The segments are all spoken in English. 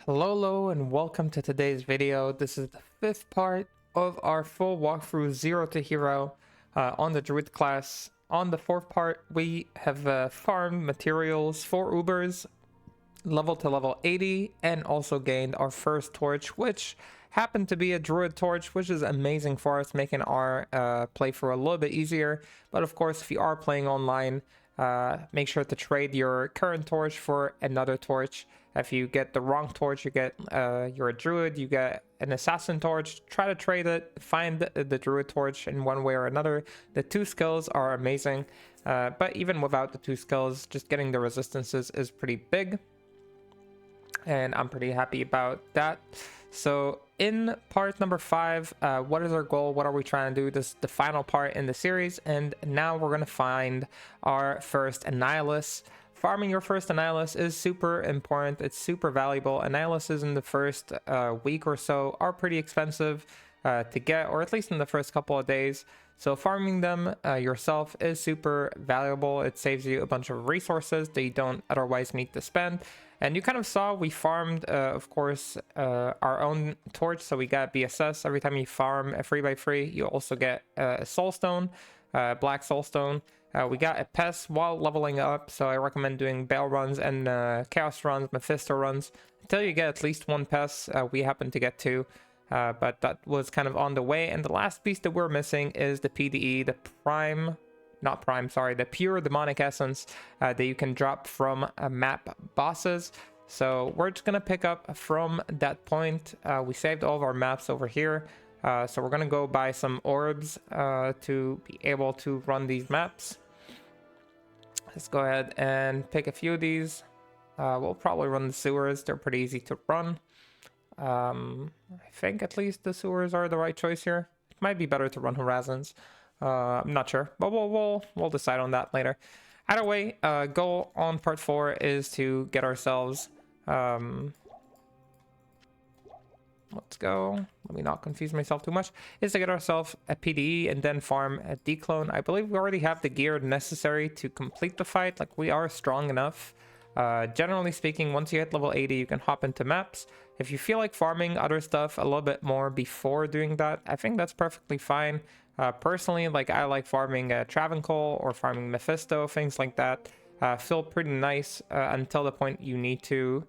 Hello, and welcome to today's video. This is the fifth part of our full walkthrough 0 to Hero on the Druid class. On the fourth part, we have farmed materials for Ubers, level to level 80, and also gained our first torch, which happened to be a Druid torch, which is amazing for us, making our playthrough a little bit easier. But of course, if you are playing online, make sure to trade your current torch for another torch. If you get the wrong torch, you get you're a Druid, you get an assassin torch. Try to trade it, find the Druid torch in one way or another. The two skills are amazing, but even without the two skills, just getting the resistances is pretty big, and I'm pretty happy about that. So in part number 5, what is our goal? What are we trying to do? This is the final part in the series, and now we're going to find our first Annihilus. Farming your first Annihilus is super important. It's super valuable. Annihiluses in the first week or so are pretty expensive to get, or at least in the first couple of days. So farming them yourself is super valuable. It saves you a bunch of resources that you don't otherwise need to spend. And you kind of saw we farmed, of course, our own torch. So we got BSS. Every time you farm a 3x3, you also get a soulstone, black soulstone. We got a pest while leveling up, so I recommend doing Bale runs and Chaos runs, Mephisto runs, until you get at least one pest. We happen to get 2, but that was kind of on the way. And the last piece that we're missing is the PDE, the the pure demonic essence that you can drop from map bosses. So we're just gonna pick up from that point. We saved all of our maps over here. So we're gonna go buy some orbs to be able to run these maps. Let's go ahead and pick a few of these. We'll probably run the sewers. They're pretty easy to run. I think at least the sewers are the right choice here. It might be better to run Horizons. I'm not sure, but we'll decide on that later. Either way, goal on part 4 is to get ourselves. Let's go. Let me not confuse myself too much. Is to get ourselves a PDE and then farm a Dclone. I believe we already have the gear necessary to complete the fight. Like, we are strong enough. Generally speaking, once you hit level 80, you can hop into maps. If you feel like farming other stuff a little bit more before doing that, I think that's perfectly fine. Personally, like, I like farming Travancore or farming Mephisto, things like that. Feel pretty nice until the point you need to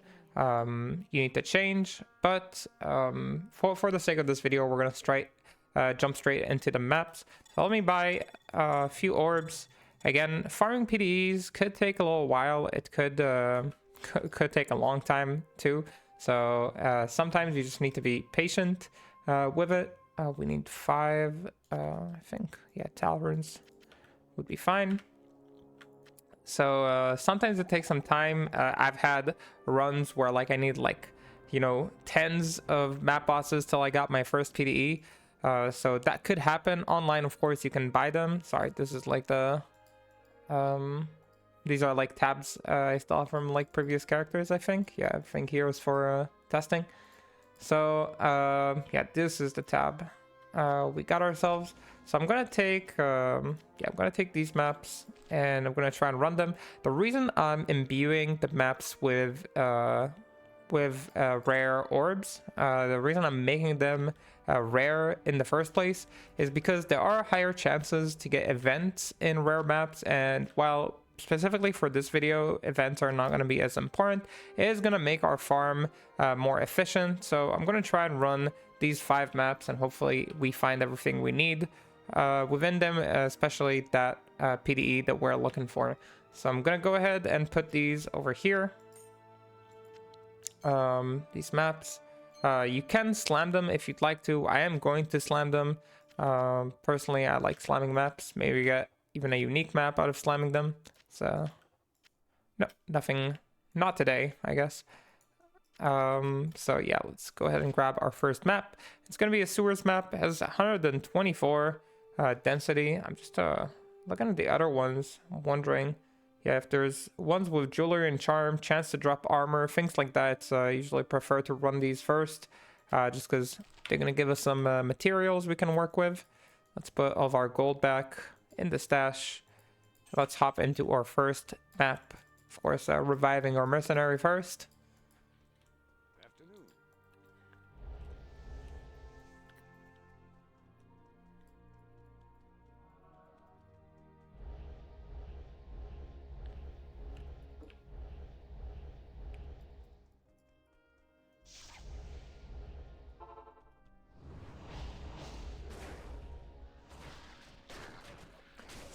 change. But for the sake of this video, we're gonna jump straight into the maps. So let me buy a few orbs. Again, farming PDEs could take a little while. It could take a long time too. So sometimes you just need to be patient with it. We need 5, I think. Yeah, Talrons would be fine. So sometimes it takes some time. I've had runs where, like, I need, like, you know, tens of map bosses till I got my first PDE. So that could happen. Online, of course, you can buy them. Sorry, this is like the these are like tabs I still have from like previous characters, I think. Yeah, I think heroes for testing. So yeah, this is the tab we got ourselves. So I'm gonna take I'm gonna take these maps and I'm gonna try and run them. The reason I'm imbuing the maps with rare orbs, the reason I'm making them rare in the first place is because there are higher chances to get events in rare maps, and while specifically for this video events are not going to be as important, it is going to make our farm more efficient. So I'm going to try and run these 5 maps and hopefully we find everything we need within them, especially that PDE that we're looking for. So I'm going to go ahead and put these over here. These maps, you can slam them if you'd like to. I am going to slam them. Personally, I like slamming maps. Maybe get even a unique map out of slamming them. So no, nothing, not today, I guess. So yeah, let's go ahead and grab our first map. It's gonna be a sewers map. It has 124 density. I'm just looking at the other ones. I'm wondering, yeah, if there's ones with jewelry and charm, chance to drop armor, things like that. I usually prefer to run these first, just because they're gonna give us some materials we can work with. Let's put all of our gold back in the stash. Let's hop into our first map. Of course, reviving our mercenary first. Afternoon.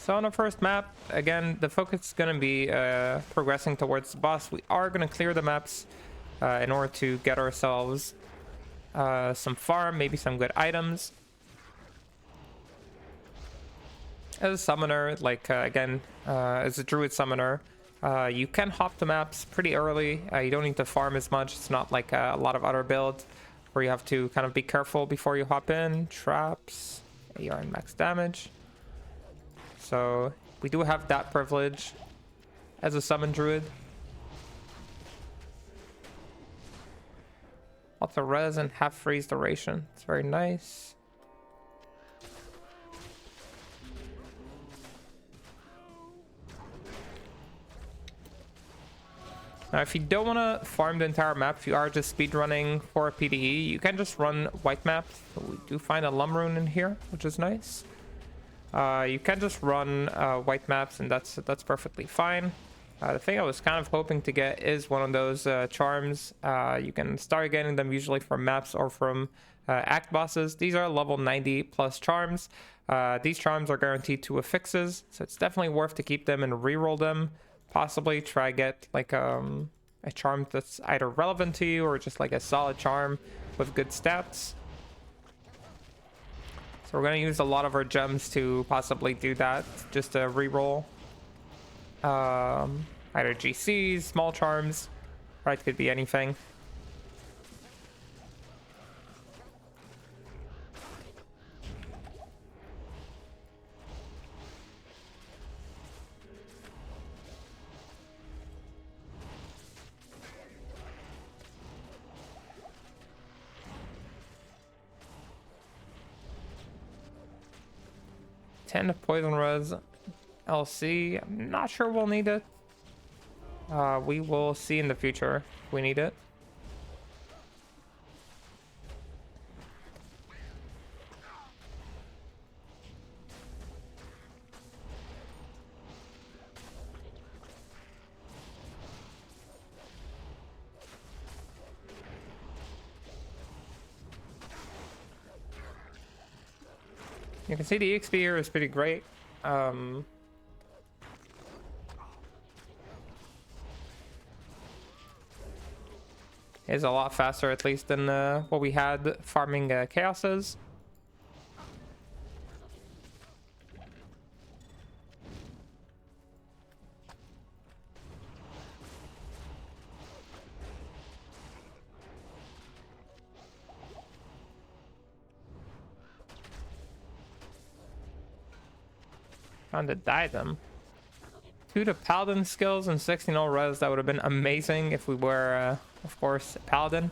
So on our first map, again, the focus is going to be progressing towards the boss. We are going to clear the maps in order to get ourselves some farm, maybe some good items. As a summoner, like again, as a druid summoner, you can hop the maps pretty early. You don't need to farm as much. It's not like a lot of other builds where you have to kind of be careful before you hop in. Traps, AR and max damage. So we do have that privilege as a summon druid. Lots of res and half freeze duration. It's very nice. Now, if you don't want to farm the entire map, if you are just speedrunning for a PDE, you can just run white maps. We do find a Lum Rune in here, which is nice. You can just run white maps, and that's perfectly fine. The thing I was kind of hoping to get is one of those charms. You can start getting them usually from maps or from act bosses. These are level 90 plus charms. These charms are guaranteed to affixes, so it's definitely worth to keep them and reroll them. Possibly try get like a charm that's either relevant to you or just like a solid charm with good stats. So we're going to use a lot of our gems to possibly do that, just to reroll either GCs, small charms, right? Could be anything. Ten of poison res LC. I'm not sure we'll need it. We will see in the future if we need it. You can see the EXP here is pretty great. Is a lot faster, at least, than what we had farming chaoses. Trying to die them. 2 to paladin skills and 16 all res. That would have been amazing if we were, of course, a paladin.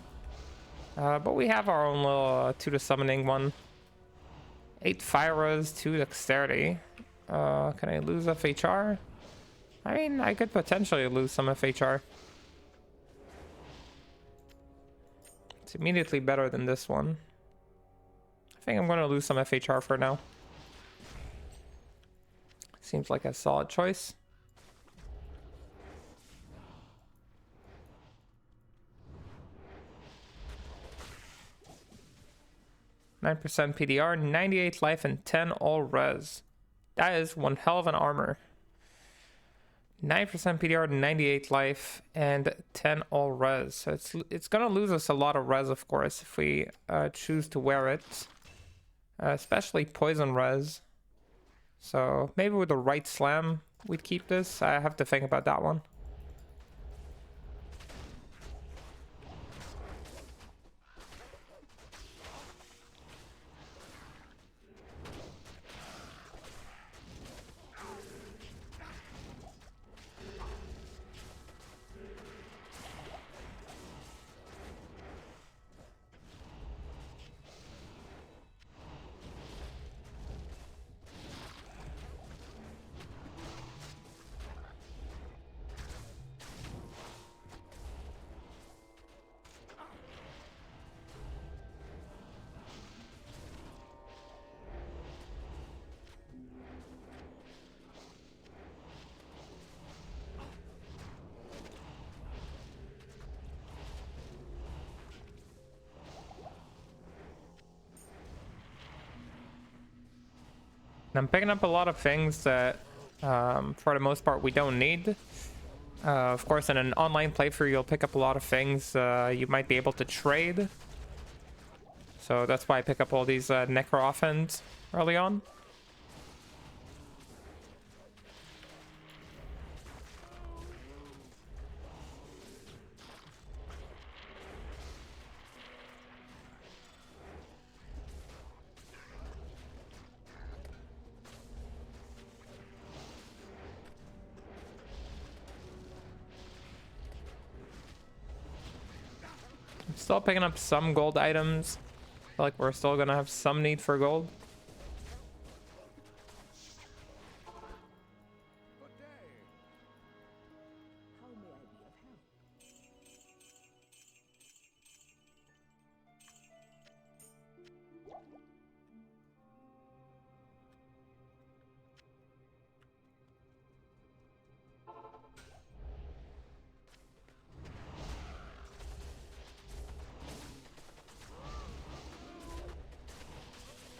But we have our own little 2 to summoning one. 8 fire res, 2 dexterity. Can I lose FHR? I mean, I could potentially lose some FHR. It's immediately better than this one. I think I'm going to lose some FHR for now. Seems like a solid choice. Nine % PDR, 98 life, and 10 all res. That is one hell of an armor. 9% PDR, 98 life, and 10 all res. So it's gonna lose us a lot of res, of course, if we choose to wear it, especially poison res. So maybe with the right slam, we'd keep this. I have to think about that one. I'm picking up a lot of things that For the most part, we don't need. Of course, in an online playthrough, you'll pick up a lot of things. You might be able to trade. So that's why I pick up all these Necro offense early on. I'm still picking up some gold items. I feel like we're still gonna have some need for gold.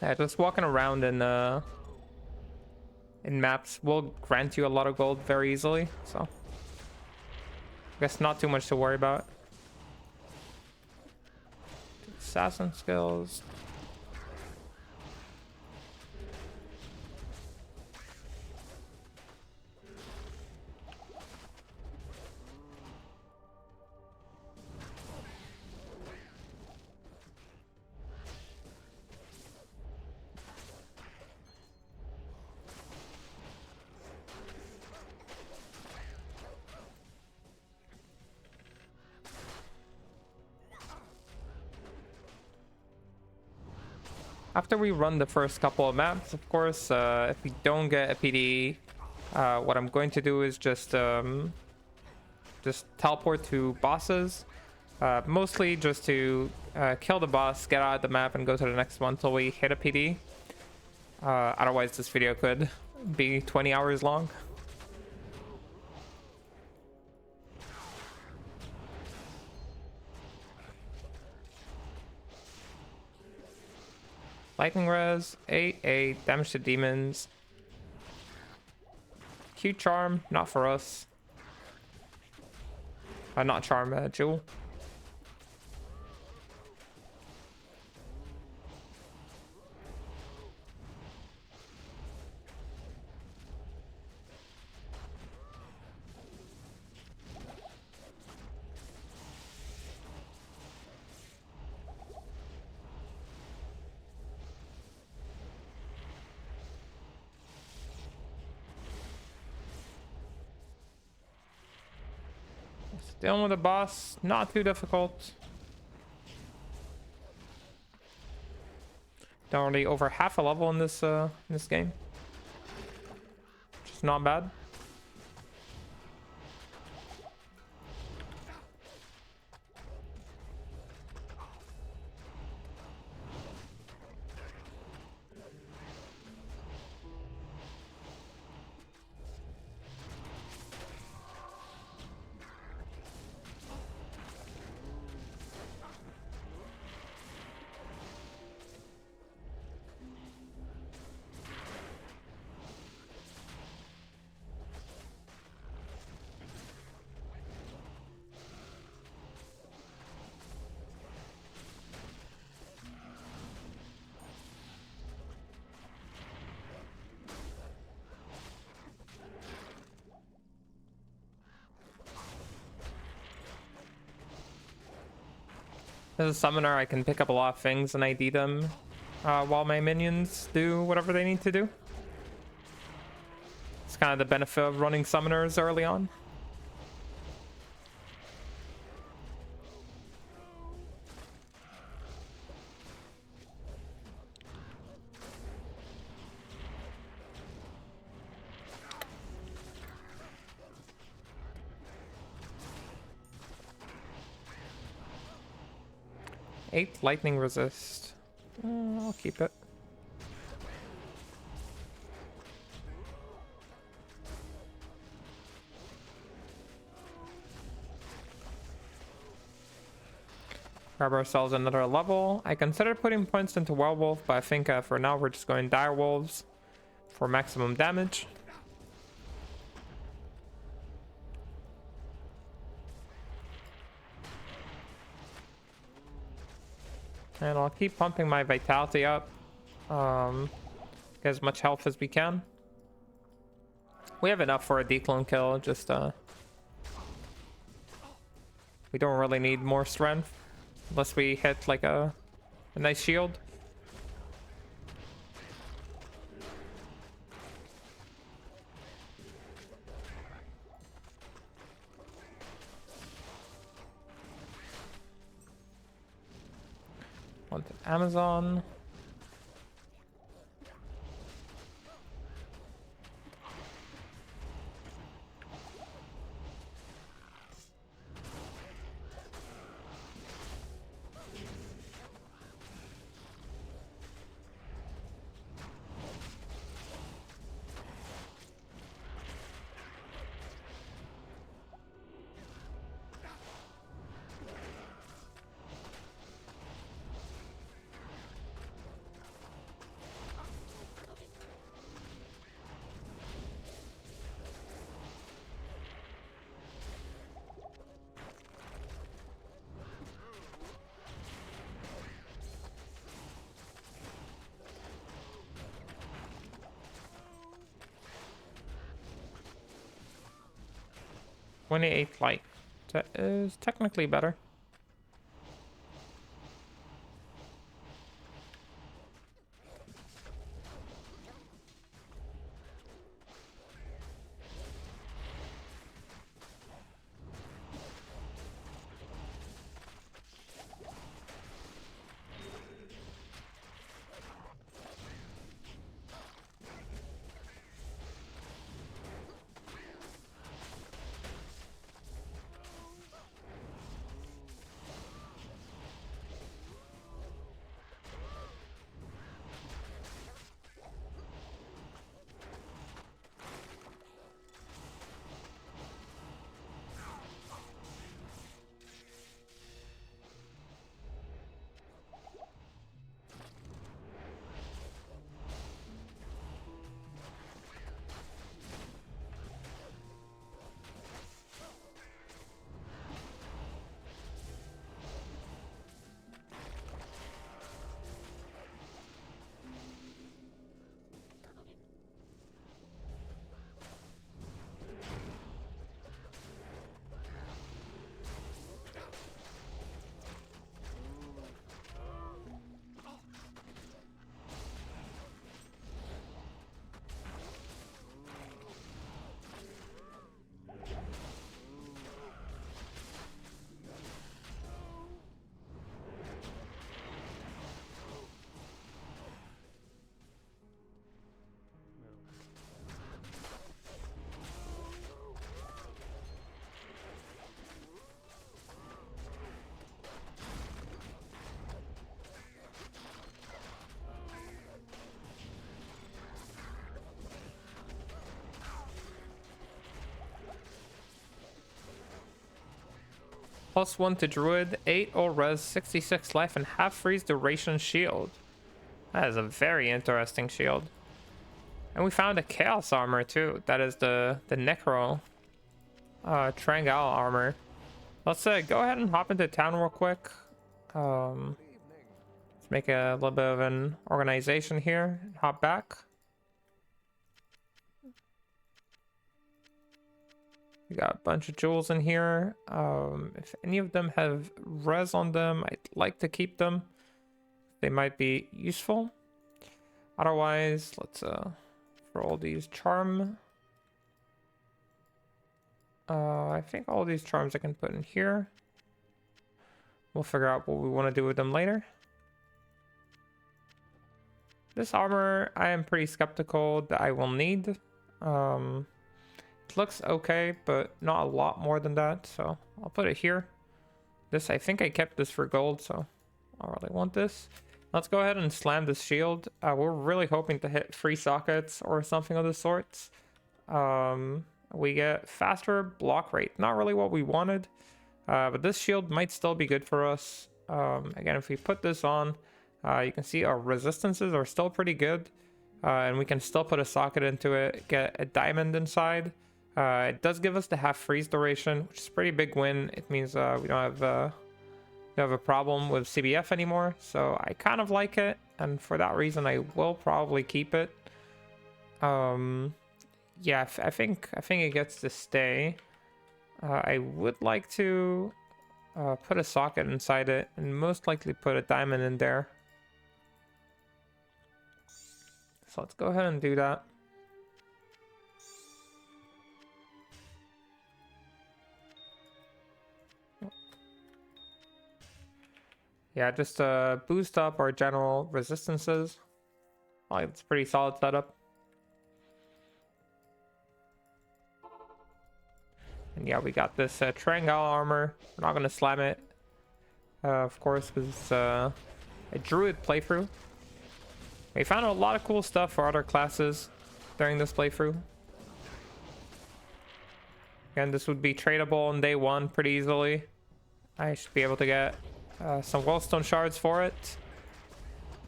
Yeah, just walking around in maps will grant you a lot of gold very easily, so I guess not too much to worry about. Assassin skills. After we run the first couple of maps, of course, if we don't get a PD, what I'm going to do is just teleport to bosses. Mostly just to kill the boss, get out of the map, and go to the next one until we hit a PD. Otherwise, this video could be 20 hours long. Lightning res, 8 damage to demons. Q charm, not for us. Not charm, jewel. Dealing with a boss, not too difficult. Don't really over half a level in this game. Just not bad. As a summoner, I can pick up a lot of things and ID them while my minions do whatever they need to do. It's kind of the benefit of running summoners early on. Eight lightning resist. I'll keep it. Grab ourselves another level. I considered putting points into Werewolf, but I think for now we're just going Dire Wolves for maximum damage. And I'll keep pumping my vitality up. Get as much health as we can. We have enough for a Dclone kill, just we don't really need more strength. Unless we hit like a nice shield. Want the Amazon. $28 life. That is technically better. +1 to Druid, 8 ult res, 66 life, and half freeze duration shield. That is a very interesting shield. And we found a Chaos armor too. That is the Necro Trangal armor. Let's go ahead and hop into town real quick. Let's make a little bit of an organization here and hop back. We got a bunch of jewels in here. If any of them have res on them, I'd like to keep them. They might be useful. Otherwise, let's for all these charm. I think all these charms I can put in here. We'll figure out what we want to do with them later. This armor, I am pretty skeptical that I will need. It looks okay, but not a lot more than that, so I'll put it here. This, I think I kept this for gold, so I don't really want this. Let's go ahead and slam this shield. We're really hoping to hit 3 sockets or something of the sorts. We get faster block rate. Not really what we wanted, but this shield might still be good for us. Again, if we put this on, you can see our resistances are still pretty good. And we can still put a socket into it, get a diamond inside. It does give us the half freeze duration, which is a pretty big win. It means we don't have have a problem with CBF anymore, so I kind of like it, and for that reason I will probably keep it. Yeah, I think it gets to stay. I would like to put a socket inside it, and most likely put a diamond in there. So let's go ahead and do that. Yeah, just boost up our general resistances. Like, it's a pretty solid setup. And yeah, we got this Triangle armor. We're not going to slam it, of course, because it's a Druid playthrough. We found a lot of cool stuff for other classes during this playthrough. Again, this would be tradable on day one pretty easily. I should be able to get some Wellstone shards for it.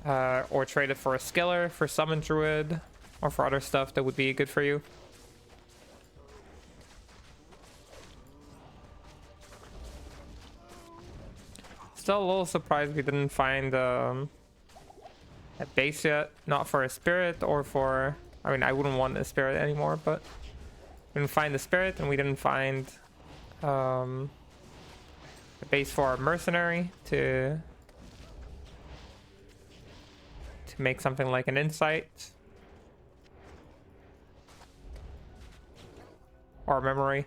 Or trade it for a skiller, for summon Druid, or for other stuff that would be good for you. Still a little surprised we didn't find a base yet. Not for a spirit or for... I mean, I wouldn't want a spirit anymore, but... We didn't find the spirit, and we didn't find a base for our mercenary to make something like an insight. Or memory.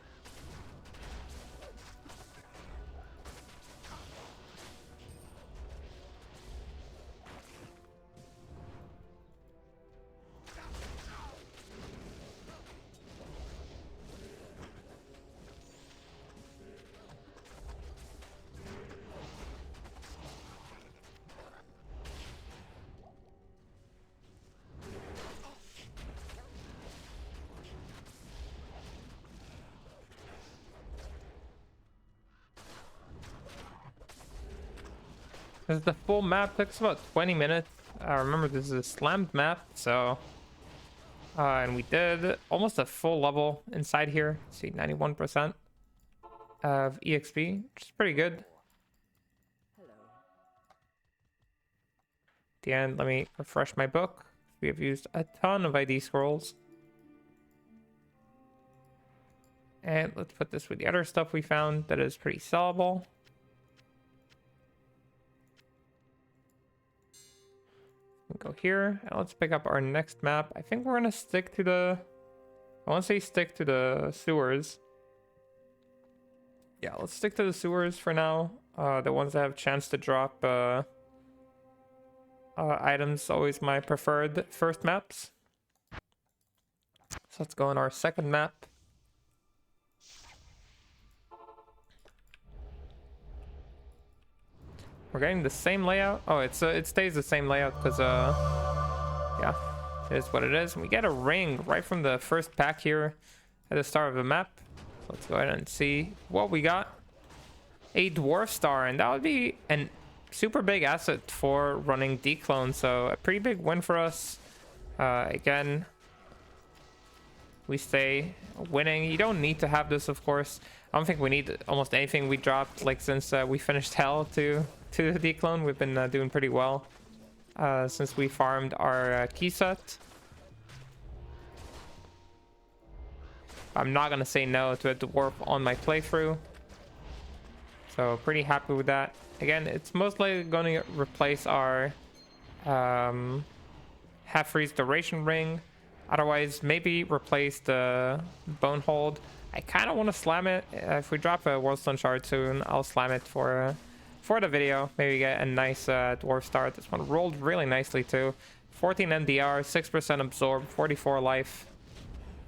This is the full map. Takes about 20 minutes. Remember, this is a slammed map, so... and we did almost a full level inside here. Let's see, 91% of EXP, which is pretty good. Hello. At the end, let me refresh my book. We have used a ton of ID scrolls. And let's put this with the other stuff we found that is pretty sellable. Go here, and let's pick up our next map. I think we're gonna stick to the... I want to say stick to the sewers. Yeah, let's stick to the sewers for now. The ones that have chance to drop items, always my preferred first maps. So let's go on our second map. We're getting the same layout. Oh, it stays the same layout because yeah, it is what it is. And we get a ring right from the first pack here at the start of the map. So let's go ahead and see what we got. A dwarf star, and that would be a super big asset for running Dclone. So a pretty big win for us. Again, we stay winning. You don't need to have this, of course. I don't think we need almost anything we dropped, like, since we finished Hell to the Dclone. We've been doing pretty well since we farmed our key set. I'm not gonna say no to a dwarf on my playthrough, so pretty happy with that. Again, it's mostly going to replace our half freeze duration ring. Otherwise, maybe replace the bone hold. I kind of want to slam it. If we drop a Worldstone shard soon, I'll slam it for the video. Maybe get a nice dwarf start. This one rolled really nicely too. 14 MDR, 6% absorb, 44 life.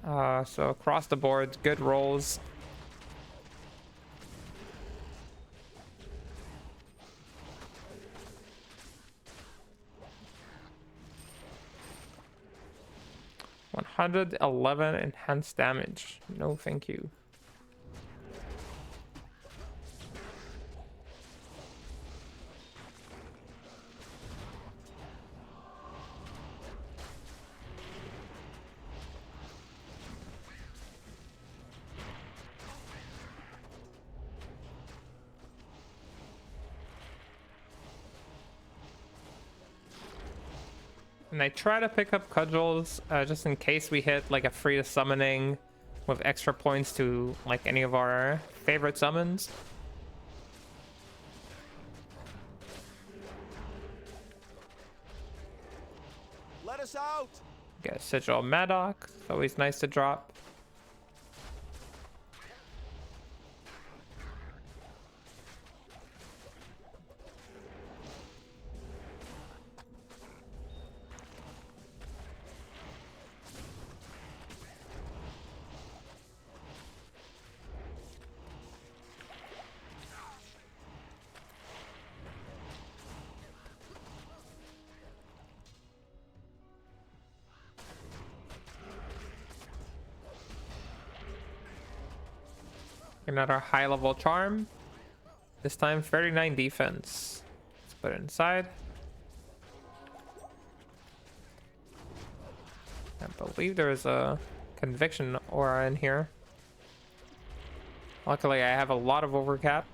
So across the board, good rolls. $111 enhanced damage. No, thank you. And I try to pick up cudgels just in case we hit like a free to summoning with extra points to like any of our favorite summons. Let us out. Get a Sigil Maddox, always nice to drop. Another high level charm. This time 39 defense. Let's put it inside. I believe there's a conviction aura in here. Luckily I have a lot of overcap.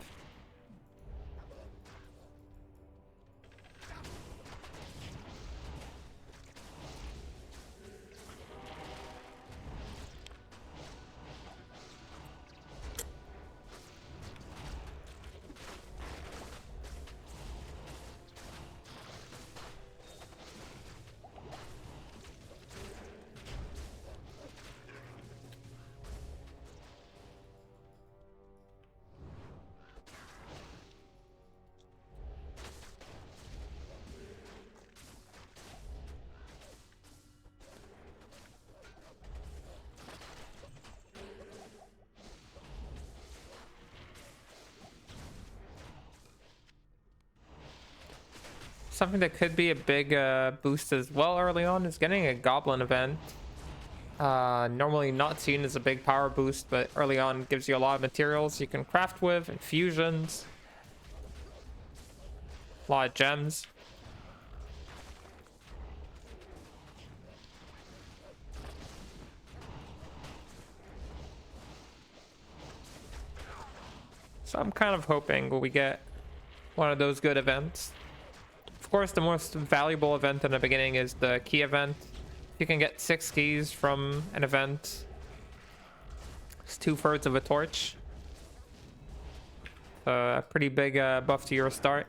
Something that could be a big boost as well early on is getting a goblin event. Normally not seen as a big power boost, but early on gives you a lot of materials you can craft with, infusions, a lot of gems. So I'm kind of hoping we get one of those good events. Of course, the most valuable event in the beginning is the key event. You can get 6 keys from an event. It's 2/3 of a torch. A pretty big buff to your start.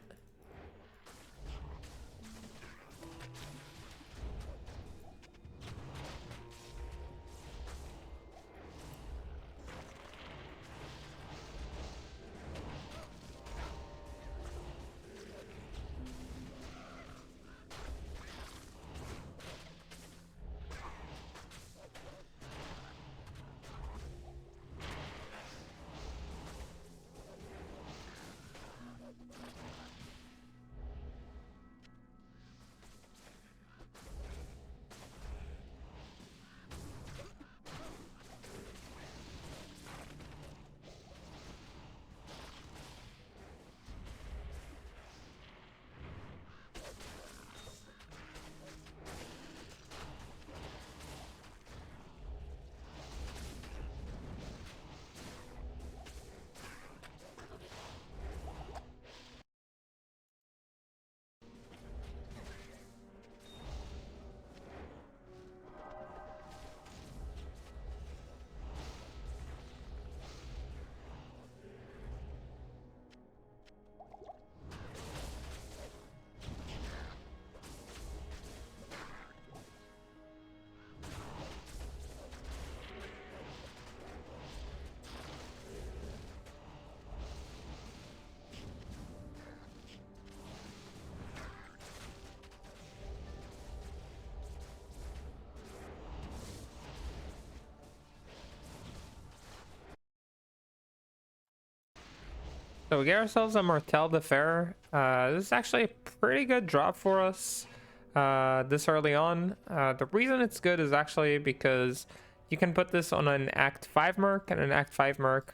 So we get ourselves a Mortel de Fer. This is actually a pretty good drop for us this early on. The reason it's good is actually because you can put this on an Act 5 Merc, and an Act 5 Merc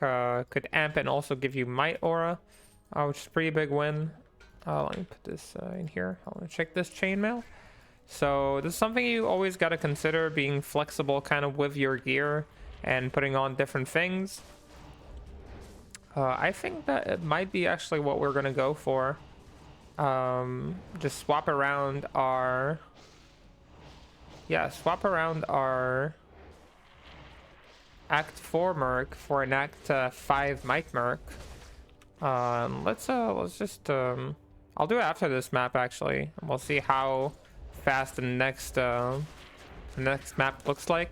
could amp and also give you Might Aura, which is a pretty big win. Let me put this in here. I want to check this chainmail. So this is something you always got to consider, being flexible kind of with your gear and putting on different things. I think that it might be actually what we're going to go for. Just swap around our Yeah, swap around our Act 4 Merc for an Act 5 Might Merc. Let's just I'll do it after this map actually. We'll see how fast the next map looks like.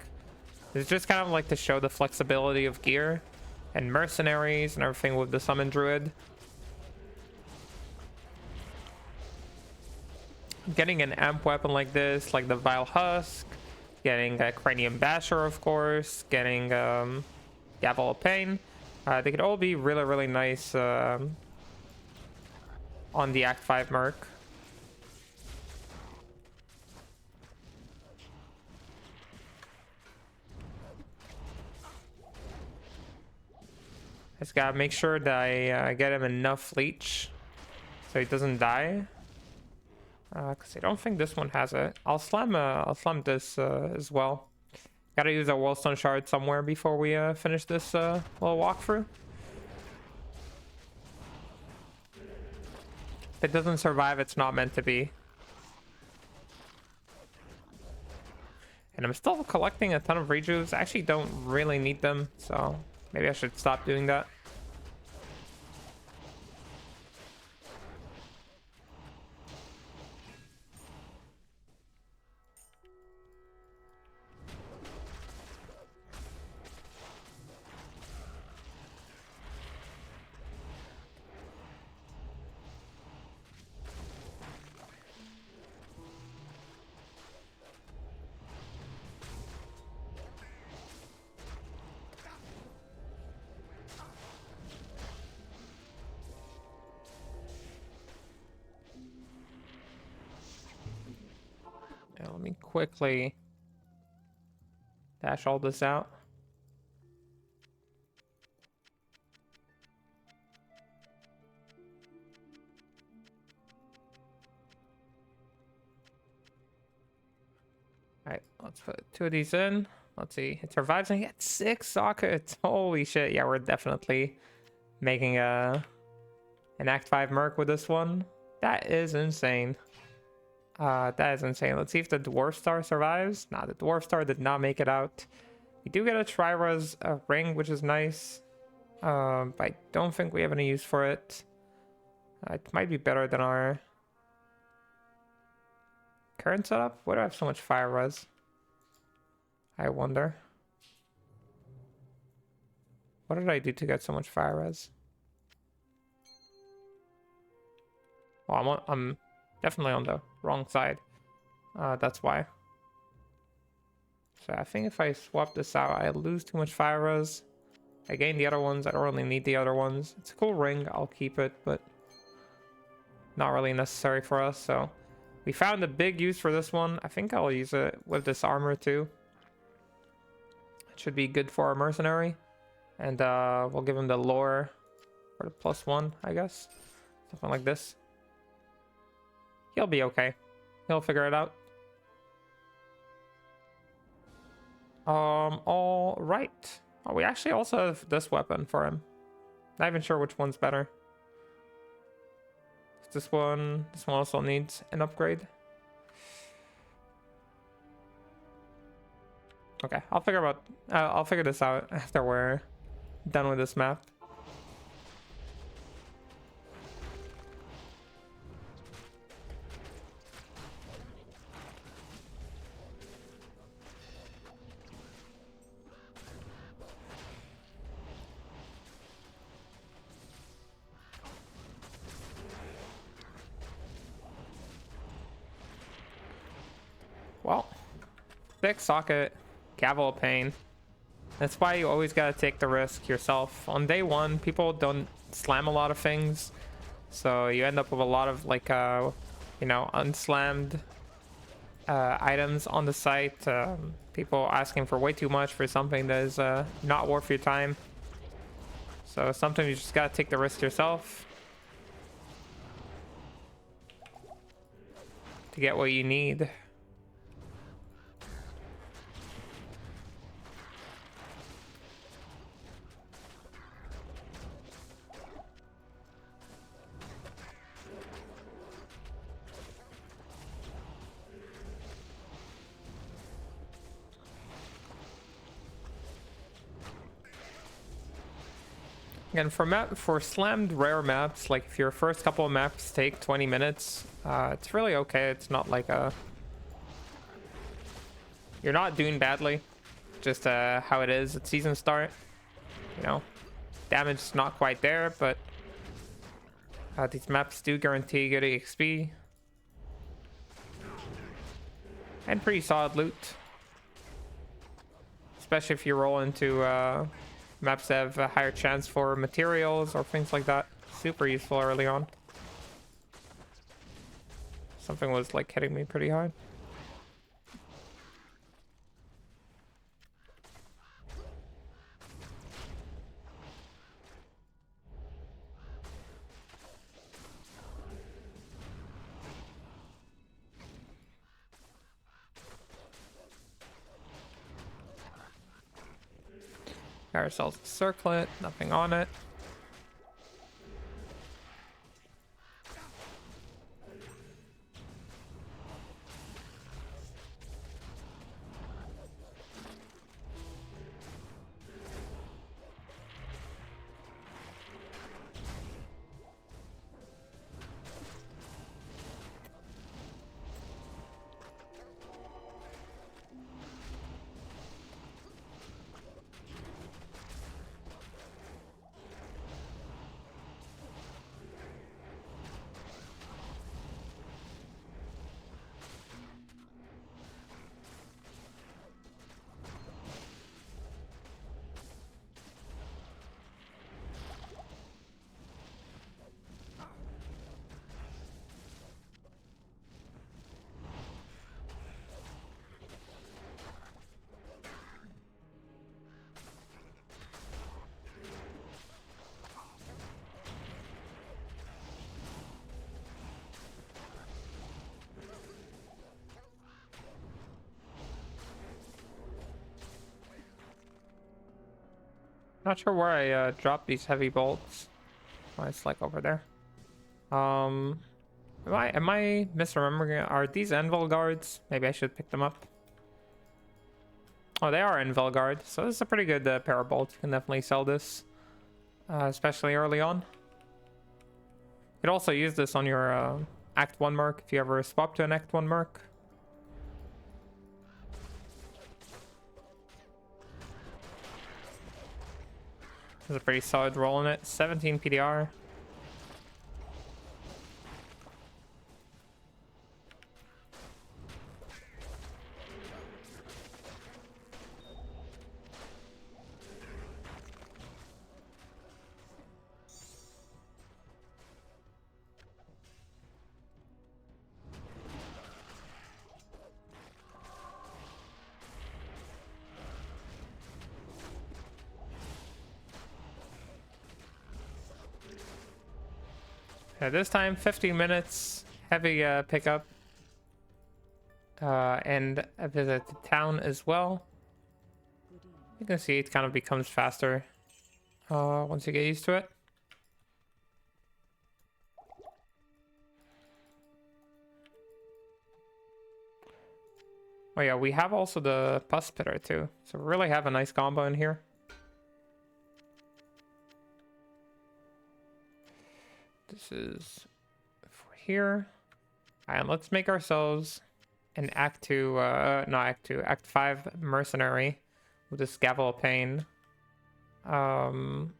It's just kind of like to show the flexibility of gear and mercenaries and everything with the summon druid. Getting an amp weapon like this, like the Vile Husk, getting a Cranium Basher, of course, getting Gavel of Pain. They could all be really, really nice on the Act 5 Merc. Just gotta make sure that I get him enough leech so he doesn't die. Because I don't think this one has it. I'll slam this as well. Gotta use a Wellstone Shard somewhere before we finish this little walkthrough. If it doesn't survive, it's not meant to be. And I'm still collecting a ton of rejuves. I actually don't really need them, so maybe I should stop doing that. Let me quickly dash all this out. Alright, let's put 2 of these in. Let's see. It survives and gets 6 sockets. Holy shit. Yeah, we're definitely making an Act 5 Merc with this one. That is insane. That is insane. Let's see if the Dwarf Star survives. Nah, the Dwarf Star did not make it out. We do get a Tri-Res ring, which is nice. But I don't think we have any use for it. It might be better than our current setup. Why do I have so much Fire Res? I wonder. What did I do to get so much Fire Res? Well, I'm definitely on the wrong side. That's why. So I think if I swap this out, I lose too much Fire Res. I gain the other ones. I don't really need the other ones. It's a cool ring. I'll keep it, but not really necessary for us. So we found a big use for this one. I think I'll use it with this armor too. It should be good for our mercenary. And we'll give him the lore for the +1, I guess. Something like this. He'll be okay. He'll figure it out. All right. Oh, we actually also have this weapon for him. Not even sure which one's better. This one also needs an upgrade. Okay, I'll figure this out after we're done with this map. Well, thick socket, Gavel of Pain. That's why you always gotta take the risk yourself. On day 1, people don't slam a lot of things, so you end up with a lot of like you know, unslammed items on the site. People asking for way too much for something that is not worth your time. So sometimes you just gotta take the risk yourself to get what you need. Again, for slammed rare maps, like if your first couple of maps take 20 minutes, it's really okay. It's not like you're not doing badly. Just how it is at season start. You know, damage is not quite there, but these maps do guarantee good EXP. And pretty solid loot. Especially if you roll into maps that have a higher chance for materials or things like that. Super useful early on. Something was like hitting me pretty hard. Got ourselves a circlet, nothing on it. Not sure where I dropped these heavy bolts. Oh, it's like over there. Am I misremembering? Are these Envel guards? Maybe I should pick them up. Oh, they are Envel guard. So this is a pretty good pair of bolts. You can definitely sell this, especially early on. You could also use this on your Act 1 merc if you ever swap to an Act 1 merc. There's a pretty solid roll in it. 17 PDR. This time 15 minutes, heavy pickup, and a visit to town as well. You can see it kind of becomes faster once you get used to it. Oh yeah, we have also the pus spitter too, so we really have a nice combo in here. This is for here. And let's make ourselves an Act 2, not Act 2, Act 5 mercenary with this Gavel of Pain. I'm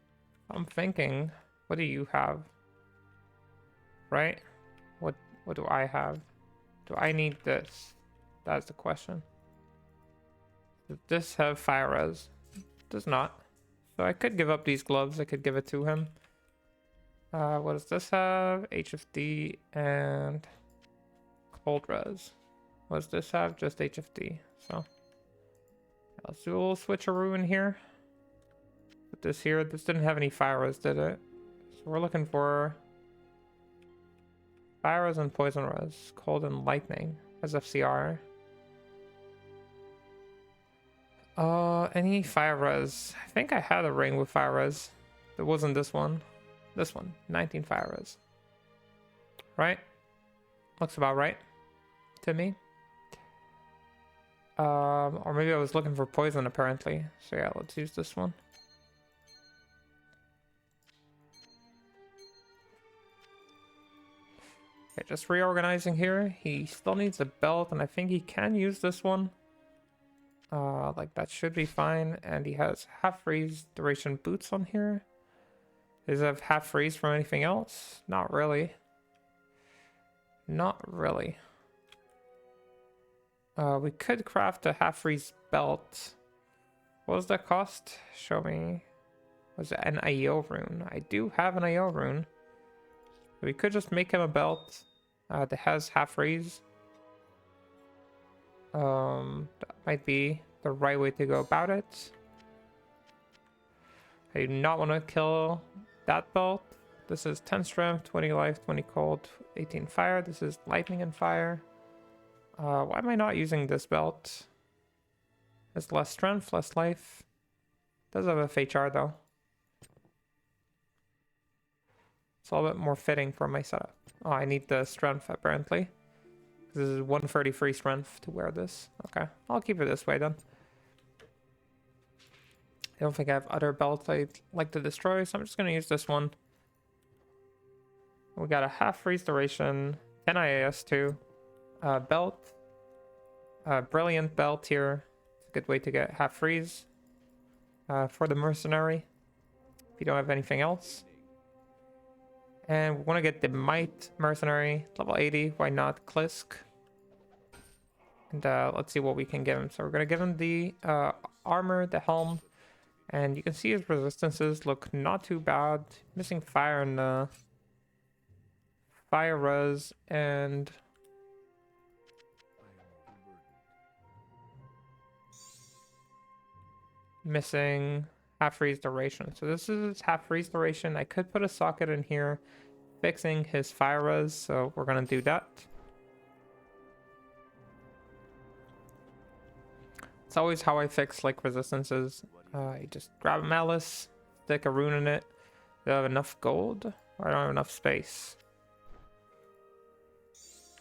thinking, what do you have? Right? What do I have? Do I need this? That's the question. Does this have fire res? It does not. So I could give up these gloves. I could give it to him. What does this have? HFD and cold res. What does this have? Just HFD. So let's do a little switcheroo in here. Put this here. This didn't have any fire res, did it? So we're looking for fire res and poison res. Cold and lightning as FCR. Any fire res? I think I had a ring with fire res. It wasn't this one. This one, 19 fire res. Right? Looks about right to me. Or maybe I was looking for poison apparently. So yeah, let's use this one. Okay, just reorganizing here. He still needs a belt, and I think he can use this one. Like that should be fine. And he has half freeze duration boots on here. Does he have half freeze from anything else? Not really. Not really. We could craft a half freeze belt. What was that cost? Show me. Was it an IO rune? I do have an IO rune. We could just make him a belt that has half freeze. That might be the right way to go about it. I do not want to kill that belt. This is 10 strength, 20 life, 20 cold, 18 fire. This is lightning and fire. Why am I not using this belt? It's less strength, less life. Does have FHR though. It's a little bit more fitting for my setup. Oh, I need the strength apparently. This is 133 strength to wear this. Okay, I'll keep it this way then. I don't think I have other belts I'd like to destroy, so I'm just going to use this one. We got a half freeze duration, 10 IAS too. Belt. Brilliant belt here. It's a good way to get half freeze. For the mercenary. If you don't have anything else. And we want to get the Might Mercenary, level 80, why not Klisk? And let's see what we can give him. So we're going to give him the armor, the helm, and you can see his resistances look not too bad. Missing fire and fire res, and missing half freeze duration. So this is his half freeze duration. I could put a socket in here fixing his fire res, so we're gonna do that. It's always how I fix like resistances. You just grab a malice, stick a rune in it. Do I have enough gold? Or I don't have enough space?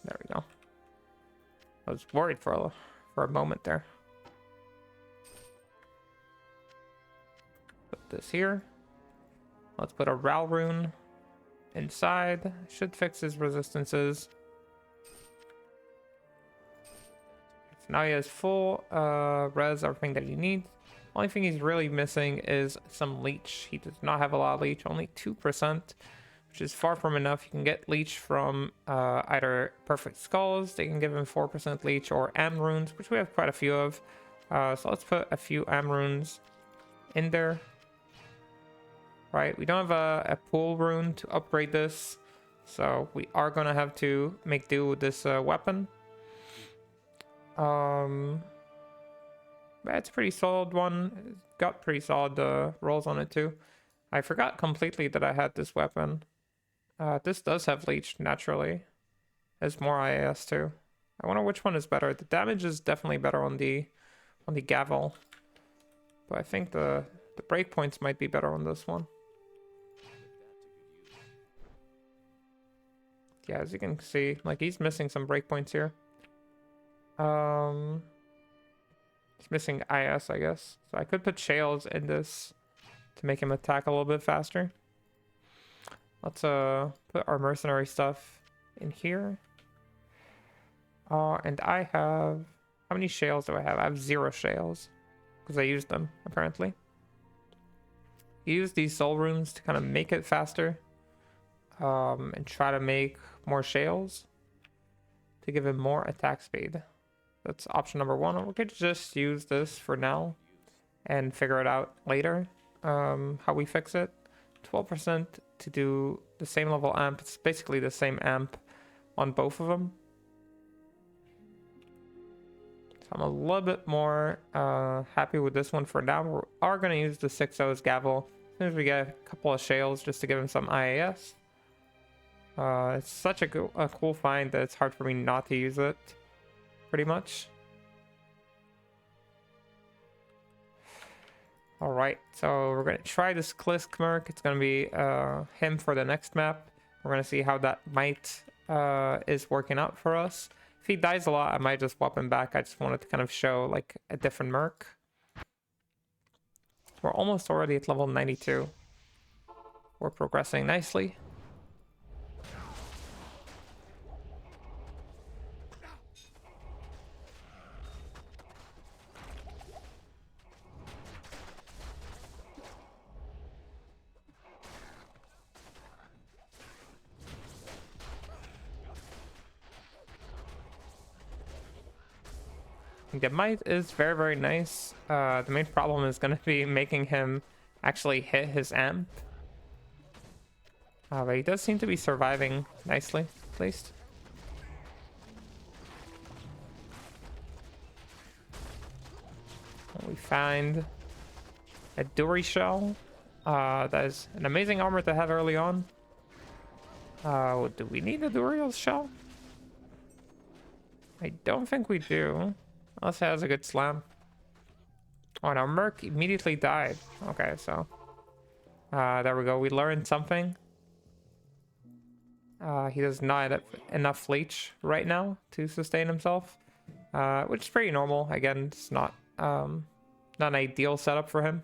There we go. I was worried for a moment there. Put this here. Let's put a Ral rune inside. Should fix his resistances. So now he has full res, everything that he needs. Only thing he's really missing is some leech. He does not have a lot of leech, only 2%, which is far from enough. You can get leech from either perfect skulls, they can give him 4% leech, or am runes, which we have quite a few of. So let's put a few am runes in there. Right, we don't have a pool rune to upgrade this, so we are gonna have to make do with this weapon. It's a pretty solid one. It's got pretty solid rolls on it too. I forgot completely that I had this weapon. This does have leech naturally. There's more IAS too. I wonder which one is better. The damage is definitely better on the gavel, but I think the breakpoints might be better on this one. Yeah, as you can see, like he's missing some breakpoints here. He's missing IS, I guess. So I could put Shales in this to make him attack a little bit faster. Let's put our mercenary stuff in here. And I have, how many Shales do I have? I have 0 Shales because I used them apparently. Use these soul runes to kind of make it faster. And try to make more Shales to give him more attack speed. That's option number 1. We could just use this for now and figure it out later, how we fix it. 12% to do the same level amp. It's basically the same amp on both of them. So I'm a little bit more happy with this one for now. We are going to use the 6-O's gavel as soon as we get a couple of Shales just to give him some IAS. It's such a cool find that it's hard for me not to use it, pretty much. Alright, so we're going to try this Klisk Merc. It's going to be him for the next map. We're going to see how that might is working out for us. If he dies a lot, I might just swap him back. I just wanted to kind of show like a different Merc. We're almost already at level 92. We're progressing nicely. The might is very, very nice. The main problem is going to be making him actually hit his amp. But he does seem to be surviving nicely, at least. We find a Dury shell. That is an amazing armor to have early on. Do we need a Duriel shell? I don't think we do. Unless it has a good slam. Oh, and our Merc immediately died. Okay, so... there we go. We learned something. He does not have enough leech right now to sustain himself. Which is pretty normal. Again, it's not an ideal setup for him.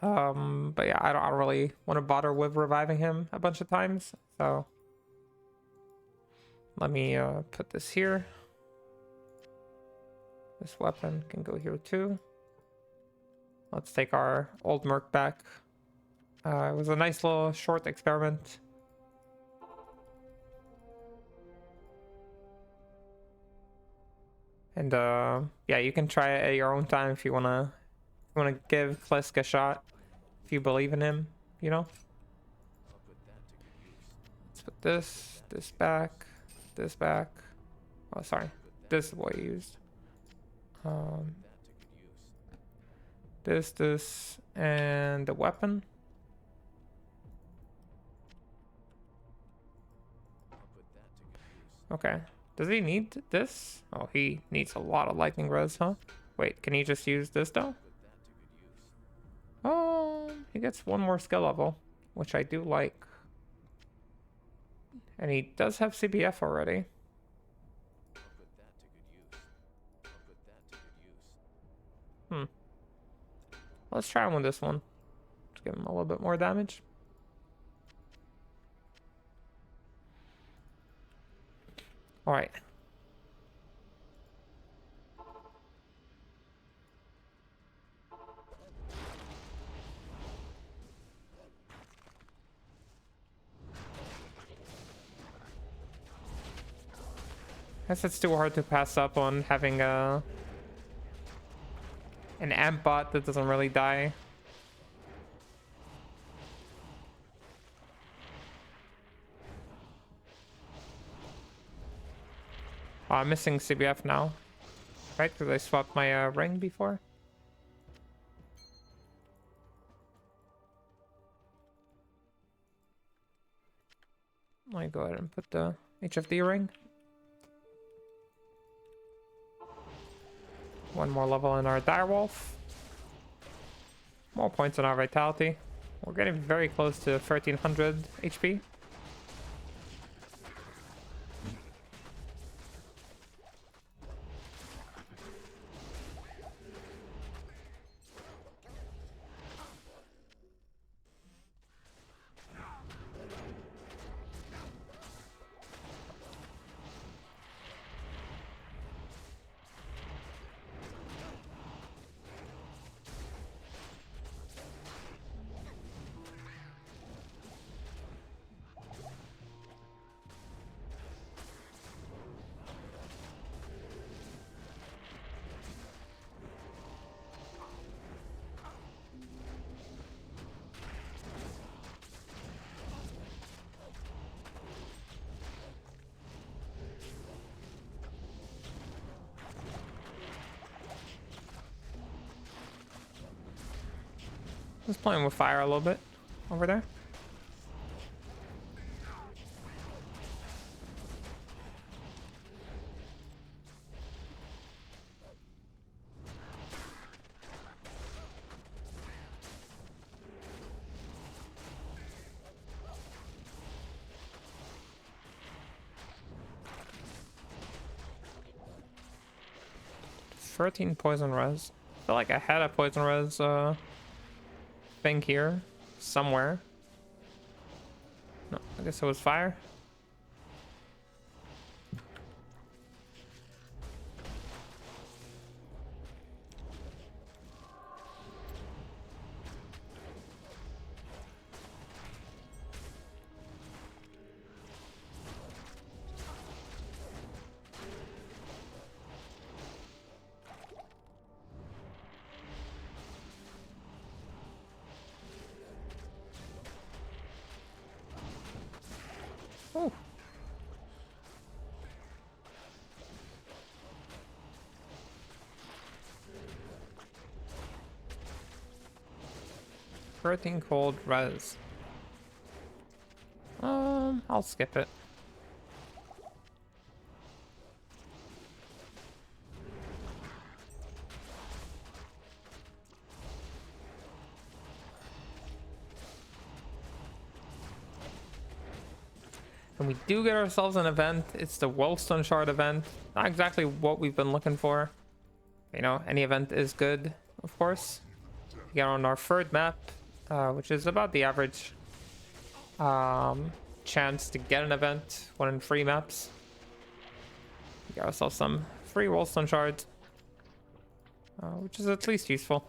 But yeah, I don't really want to bother with reviving him a bunch of times. So let me put this here. This weapon can go here too. Let's take our old Merc back. It was a nice little short experiment. And yeah, you can try it at your own time if you wanna give Flisk a shot. If you believe in him, you know. Let's put this back, this back. Oh, sorry, this is what I used. This, and the weapon. Okay. Does he need this? Oh, he needs a lot of lightning res, huh? Wait, can he just use this though? Oh, he gets one more skill level, which I do like. And he does have CBF already. Let's try him with this one. Let's give him a little bit more damage. All right. I guess it's too hard to pass up on having an amp bot that doesn't really die. Oh, I'm missing CBF now. Right, because I swapped my ring before. Let me go ahead and put the HFD ring. One more level in our direwolf. More points on our vitality. We're getting very close to 1300 HP. Just playing with fire a little bit over there. Thirteen poison res. I feel like I had a poison res thing here somewhere. No, I guess it was fire. Oh. Protein cold res. I'll skip it. And we do get ourselves an event. It's the Wellstone Shard event. Not exactly what we've been looking for. You know, any event is good, of course. We get on our third map, which is about the average chance to get an event, 1 in 3 maps. We got ourselves some free Wellstone Shards, which is at least useful.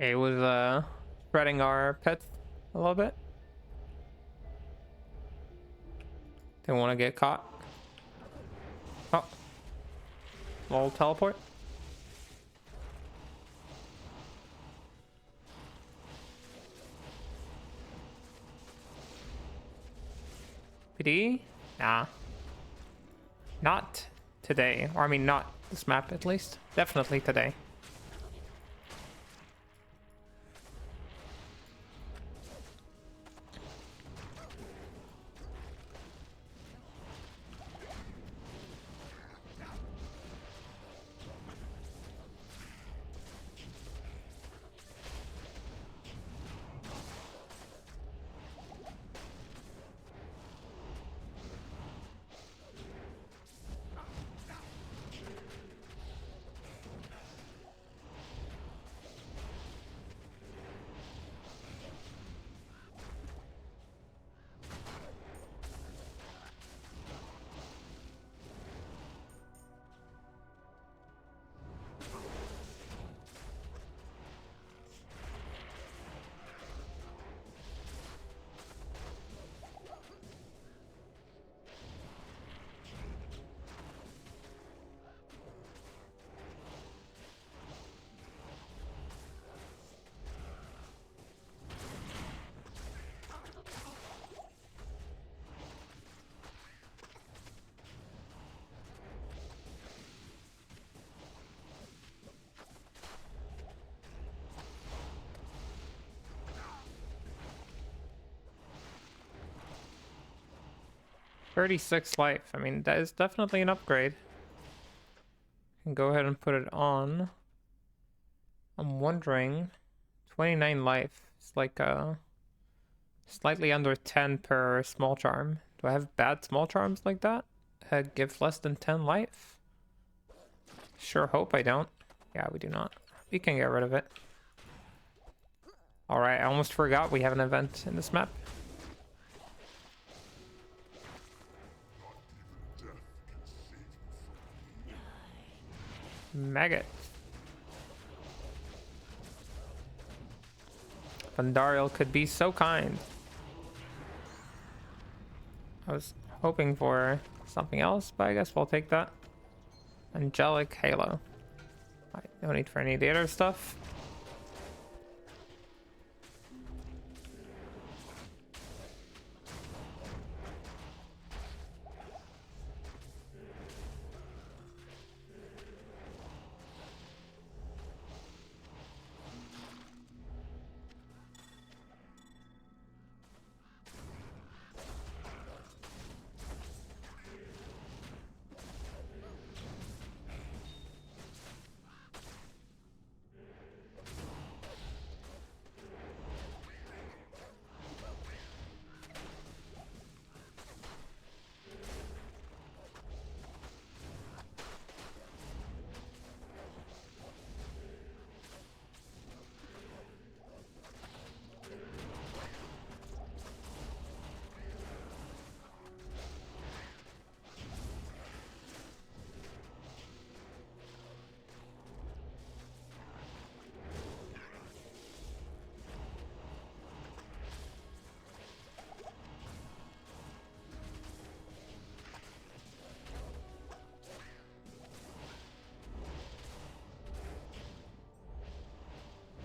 It was spreading our pets a little bit. Didn't want to get caught. Oh. Little teleport. PD? Nah. Not today. Or I mean not this map at least. Definitely today. 36 life. I mean, that is definitely an upgrade. Can go ahead and put it on. I'm wondering, 29 life. It's like slightly under 10 per small charm. Do I have bad small charms like that? Give less than 10 life? Sure hope I don't. Yeah, we do not. We can get rid of it. Alright, I almost forgot we have an event in this map. Maggot. Vandariel could be so kind. I was hoping for something else, but I guess we'll take that. Angelic Halo. Right, no need for any of the other stuff.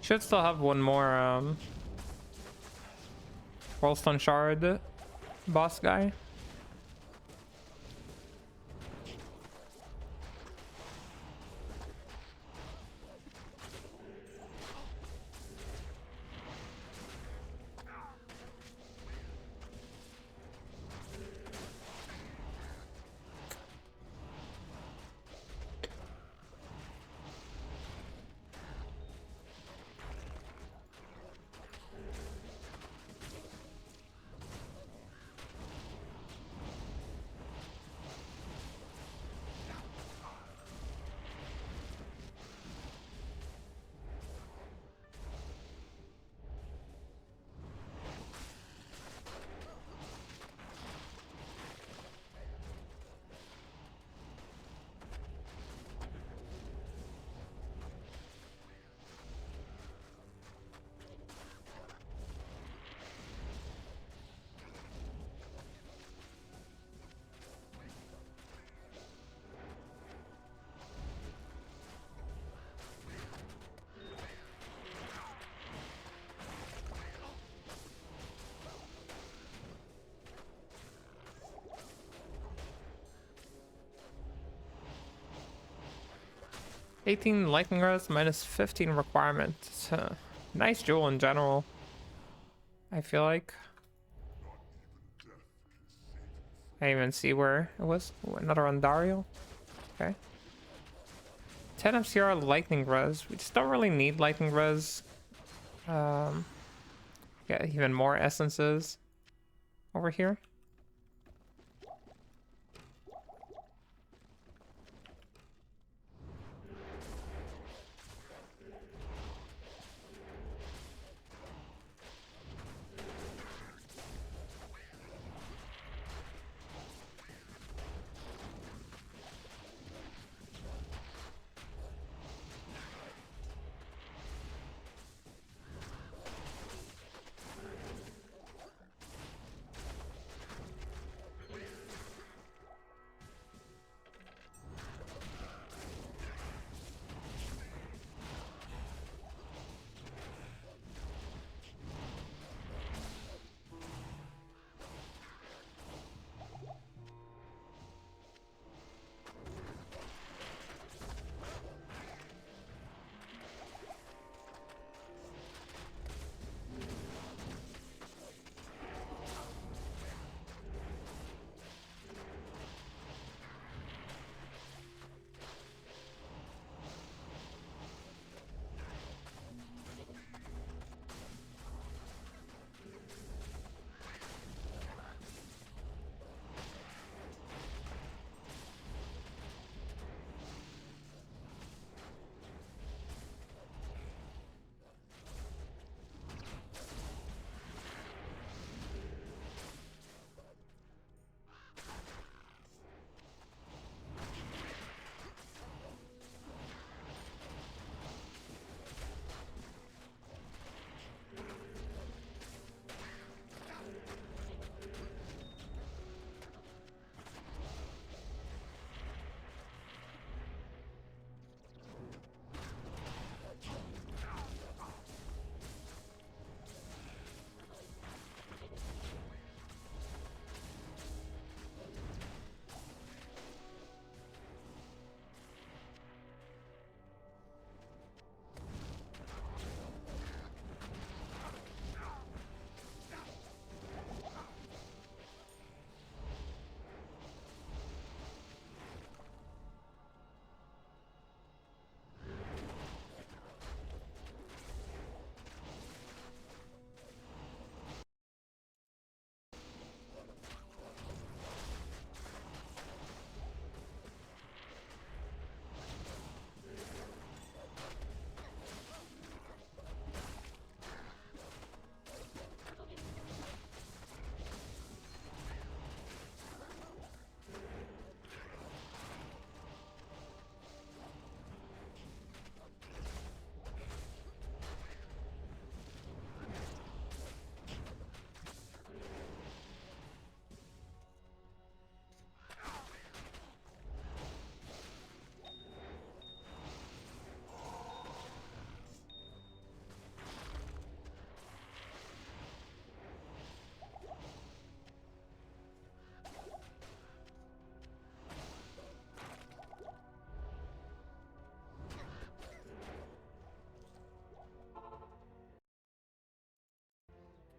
Should still have one more Whirlstone Shard boss guy. $18 lightning res minus 15 requirement. It's a nice jewel in general, I feel like. I didn't even see where it was. Ooh, another Ondario. Okay. 10 FCR lightning res. We just don't really need lightning res. Yeah, even more essences over here.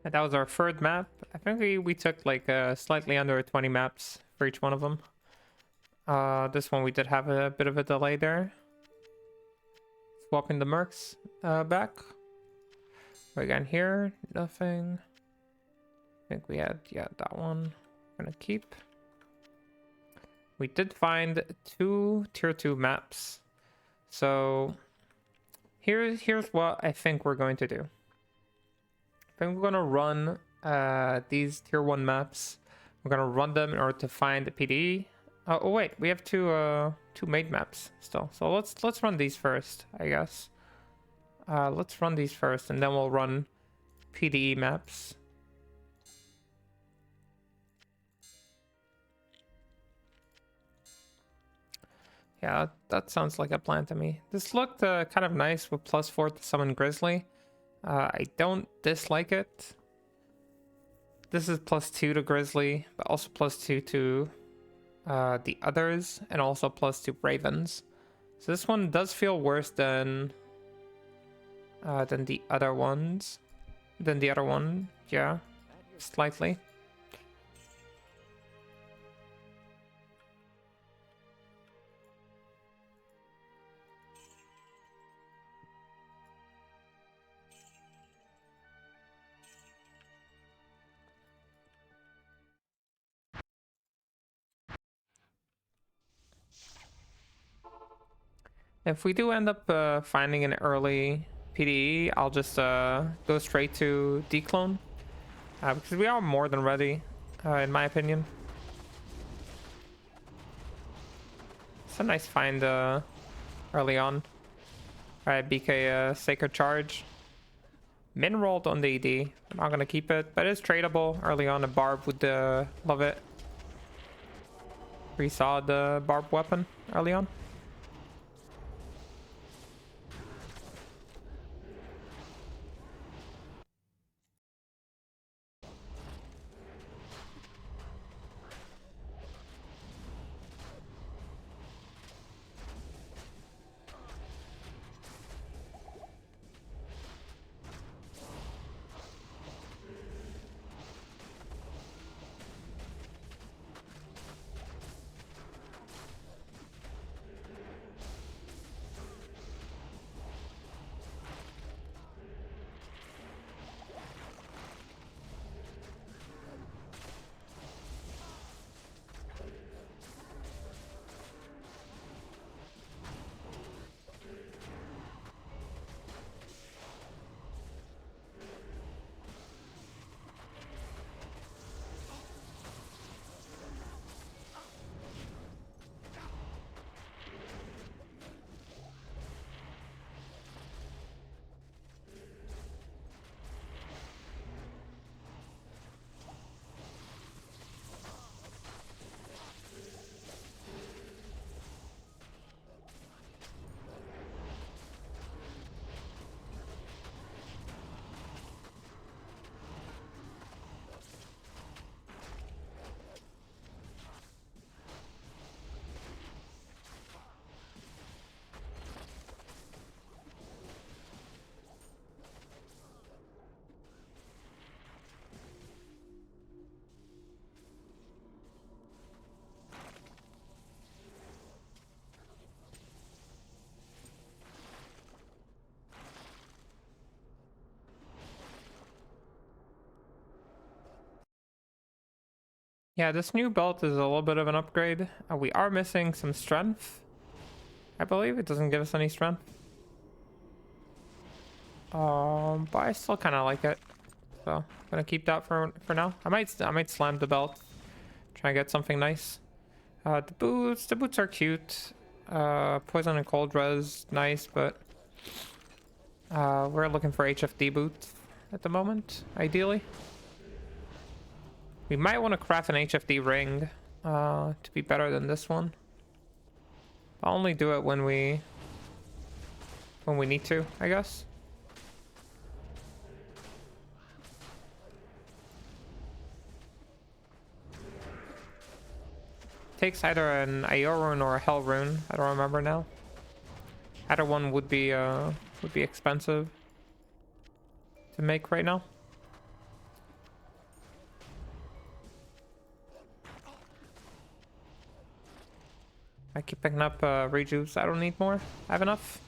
And that was our third map. I think we took like slightly under 20 maps for each one of them. This one we did have a bit of a delay there. Swapping the mercs back. Again here, nothing. I think we had, yeah, that one. Gonna keep. We did find 2 tier 2 maps. So here's what I think we're going to do. I think we're gonna run these tier 1 maps. We're gonna run them in order to find the PDE. Oh wait, we have two made maps still. So let's run these first, I guess. Let's run these first, and then we'll run PDE maps. Yeah, that sounds like a plan to me. This looked kind of nice with +4 to summon Grizzly. I don't dislike it. This is +2 to Grizzly, but also +2 to the others, and also +2 Ravens. So this one does feel worse than the other ones. Than the other one, yeah, slightly. If we do end up finding an early PDE, I'll just go straight to Dclone. Because we are more than ready, in my opinion. It's a nice find early on. Alright, BK Sacred Charge. Min rolled on the ED. I'm not gonna keep it, but it's tradable early on. A Barb would love it. We saw the Barb weapon early on. Yeah, this new belt is a little bit of an upgrade. We are missing some strength. I believe it doesn't give us any strength. But I still kind of like it. So I'm gonna keep that for now. I might slam the belt. Try and get something nice. The boots are cute. Poison and cold res, nice, but we're looking for HFD boots at the moment, ideally. We might want to craft an HFD ring to be better than this one. I'll only do it when we need to, I guess. Takes either an Ayo rune or a Hell rune. I don't remember now. Either one would be expensive to make right now. I keep picking up rejuves. I don't need more. I have enough.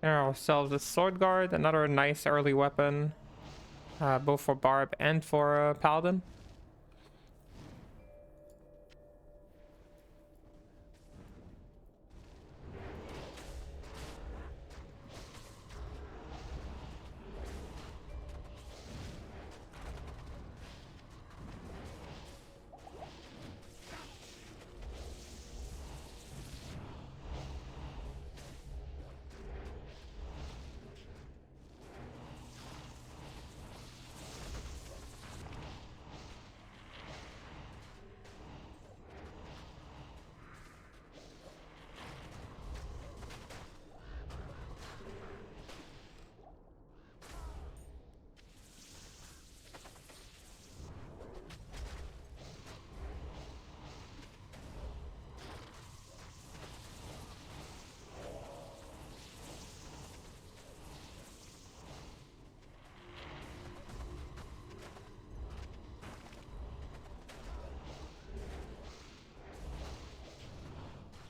Ourselves a sword guard, another nice early weapon, both for Barb and for Paladin.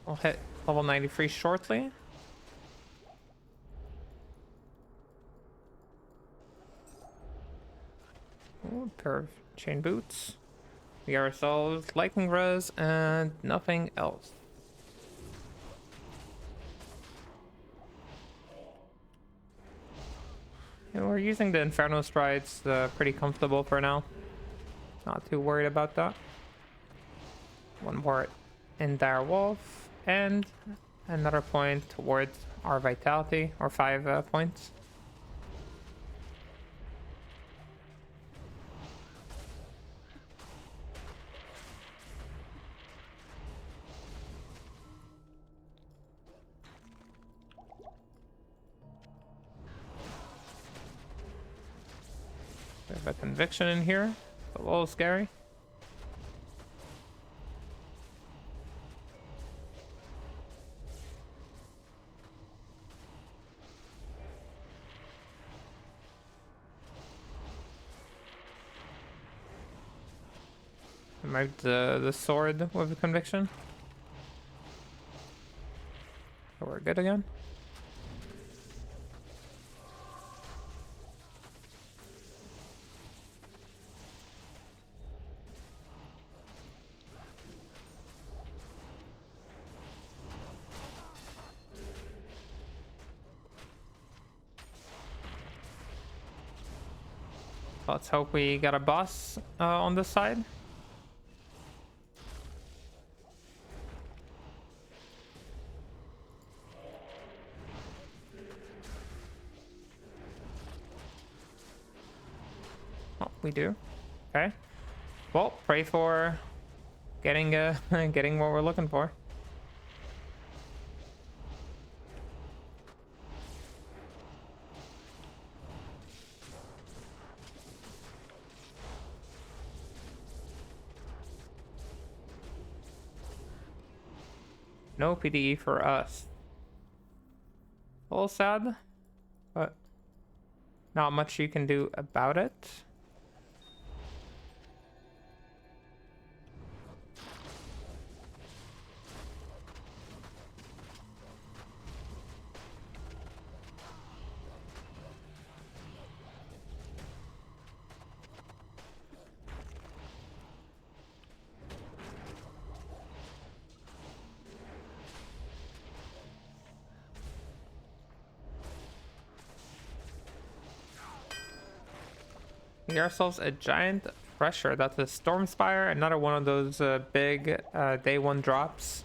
We'll hit level 93 shortly. Ooh, pair of chain boots. We got ourselves lightning res and nothing else. Yeah, we're using the Inferno Strides pretty comfortable for now. Not too worried about that. One more in Dire Wolf and another point towards our vitality, or 5 points. We have a conviction in here. It's a little scary. I might the sword with a conviction. So we're good again. Let's hope we got a boss on this side. Oh, we do. Okay. Well, pray for getting getting what we're looking for. No PDE for us. A little sad, but not much you can do about it. We get ourselves a giant pressure. That's a Storm Spire, another one of those big day one drops.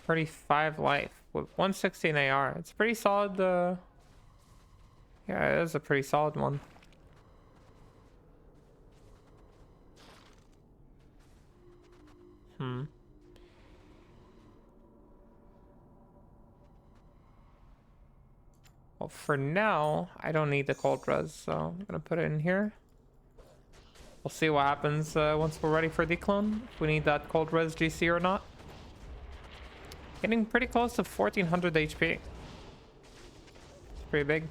$35 life with 116 AR. It's pretty solid. Yeah, it is a pretty solid one. Well, for now, I don't need the cold res, so I'm gonna put it in here. We'll see what happens once we're ready for Dclone. If we need that cold res GC or not. Getting pretty close to 1400 HP. It's pretty big.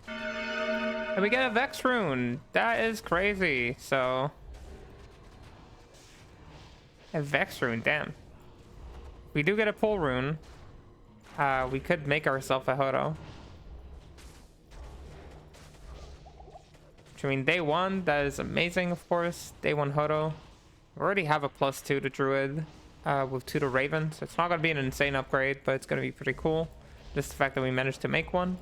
And we get a Vex rune. That is crazy. So a Vex rune, damn. We do get a pull rune. We could make ourselves a Hodo. I mean, day one, that is amazing, of course. Day one Hodo. We already have a +2 to Druid with 2 to Raven, so it's not going to be an insane upgrade, but it's going to be pretty cool. Just the fact that we managed to make one.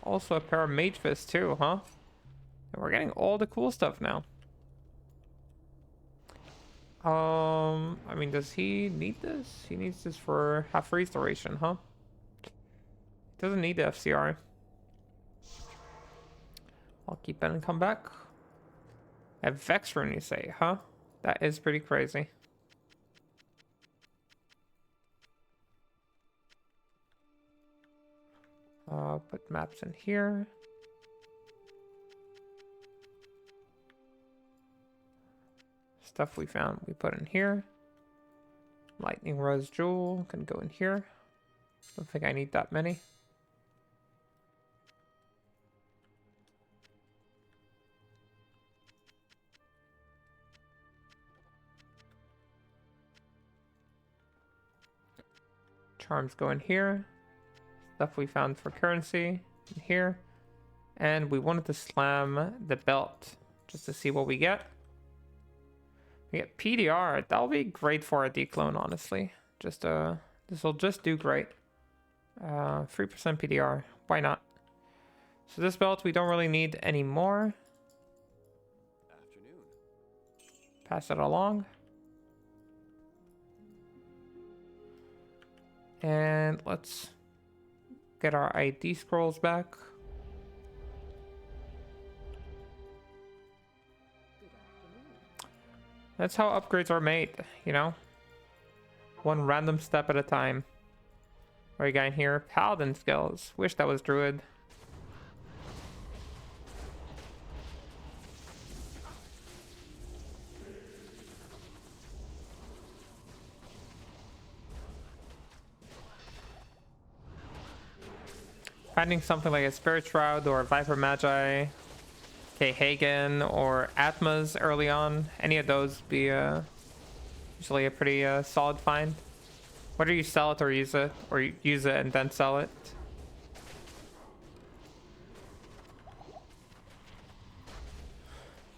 Also a pair of Mage Fist too, huh? And we're getting all the cool stuff now. I mean, does he need this? He needs this for half freeze duration, huh? Doesn't need the FCR. I'll keep it and come back. A Vex rune, you say, huh? That is pretty crazy. Put maps in here. Stuff we found, we put in here. Lightning Rose Jewel can go in here. Don't think I need that many. Charms go in here. Stuff we found for currency in here. And we wanted to slam the belt just to see what we get. We get PDR. That'll be great for a Dclone, honestly. Just this will just do great. 3% PDR. Why not? So this belt we don't really need anymore. Afternoon. Pass it along. And let's get our ID scrolls back. That's how upgrades are made, you know? One random step at a time. What you got in here? Paladin skills. Wish that was Druid. Finding something like a Spirit Shroud or Viper Magi, K. Hagen or Atmas early on, any of those be usually a pretty solid find. Whether you sell it or use it and then sell it,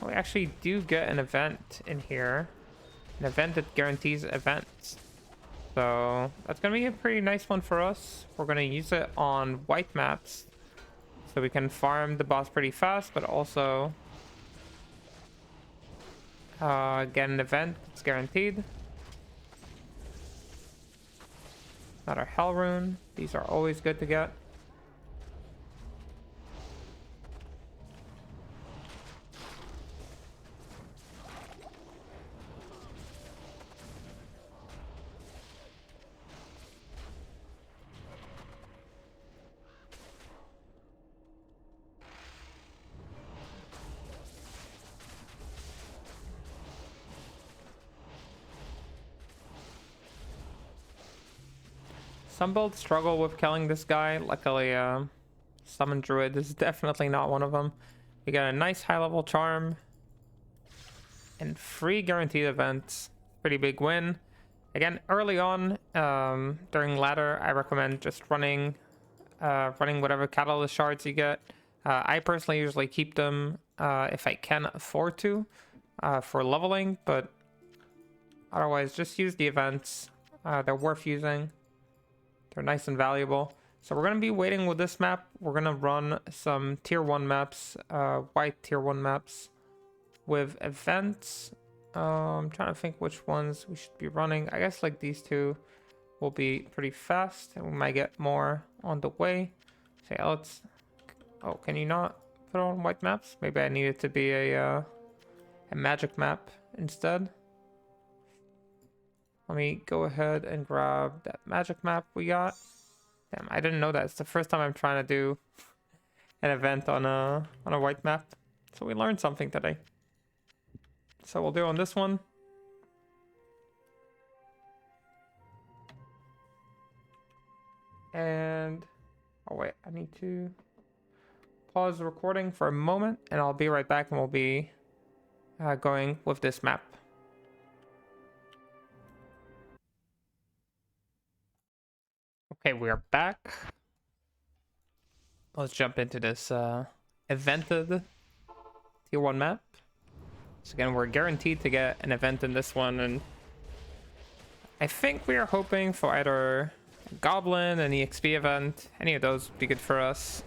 We actually do get an event in here. An event that guarantees events. So that's going to be a pretty nice one for us. We're going to use it on white maps. So we can farm the boss pretty fast, but also get an event that's guaranteed. Another Hell Rune. These are always good to get. Some builds struggle with killing this guy. Luckily, Summon Druid is definitely not one of them. We got a nice high level charm. And free guaranteed events. Pretty big win. Again, early on, during ladder, I recommend just running whatever catalyst shards you get. I personally usually keep them if I can afford to for leveling, but otherwise just use the events. They're worth using. They're nice and valuable. So we're going to be waiting with this map. We're going to run some tier 1 maps, white tier 1 maps with events. I'm trying to think which ones we should be running. I guess like these two will be pretty fast and we might get more on the way. So yeah, let's... Oh, can you not put on white maps? Maybe I need it to be a magic map instead. Let me go ahead and grab that magic map we got. Damn, I didn't know that. It's the first time I'm trying to do an event on a white map. So we learned something today. So we'll do on this one. And oh wait, I need to pause the recording for a moment and I'll be right back and we'll be going with this map. Okay, we are back. Let's jump into this evented tier 1 map. So again, we're guaranteed to get an event in this one, and I think we are hoping for either a Goblin, an EXP event. Any of those would be good for us.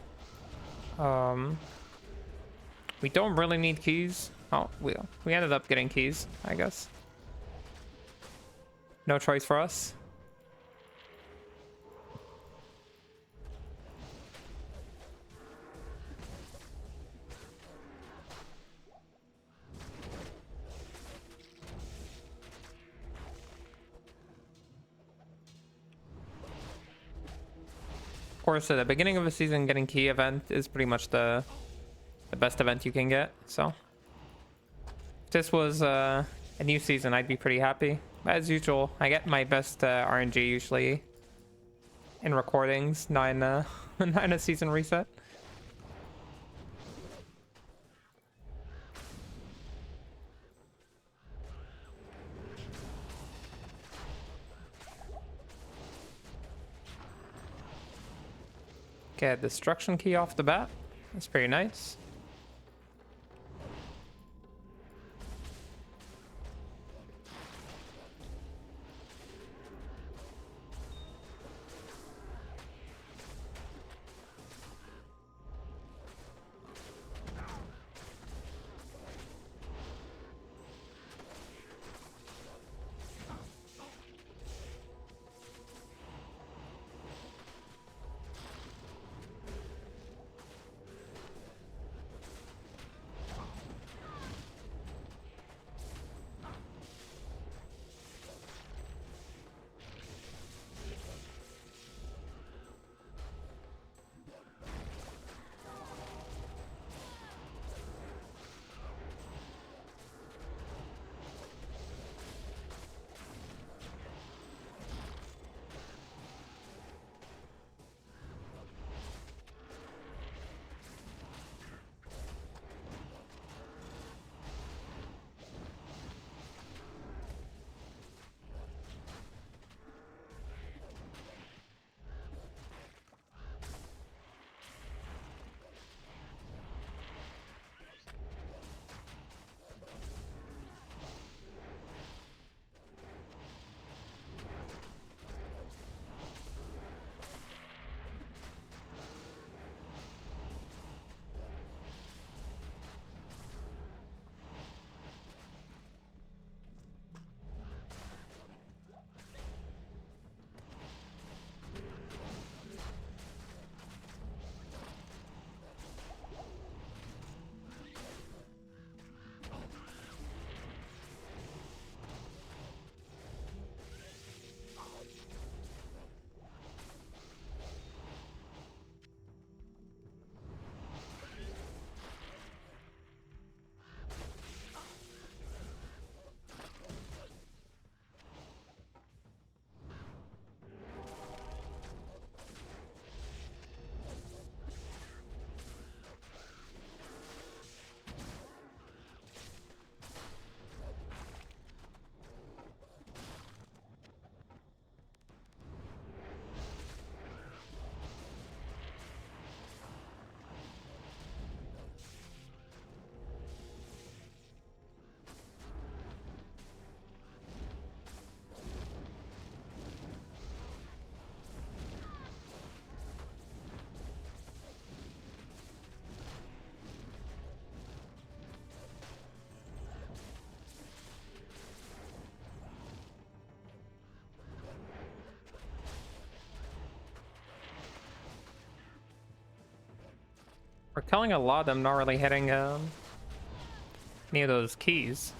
We don't really need keys. Oh, we ended up getting keys, I guess. No choice for us. Of course, at the beginning of the season, getting key event is pretty much the best event you can get. So if this was a new season, I'd be pretty happy. As usual, I get my best RNG usually in recordings, not in a season reset. Get destruction key off the bat. That's pretty nice. We're killing a lot. I'm not really hitting any of those keys.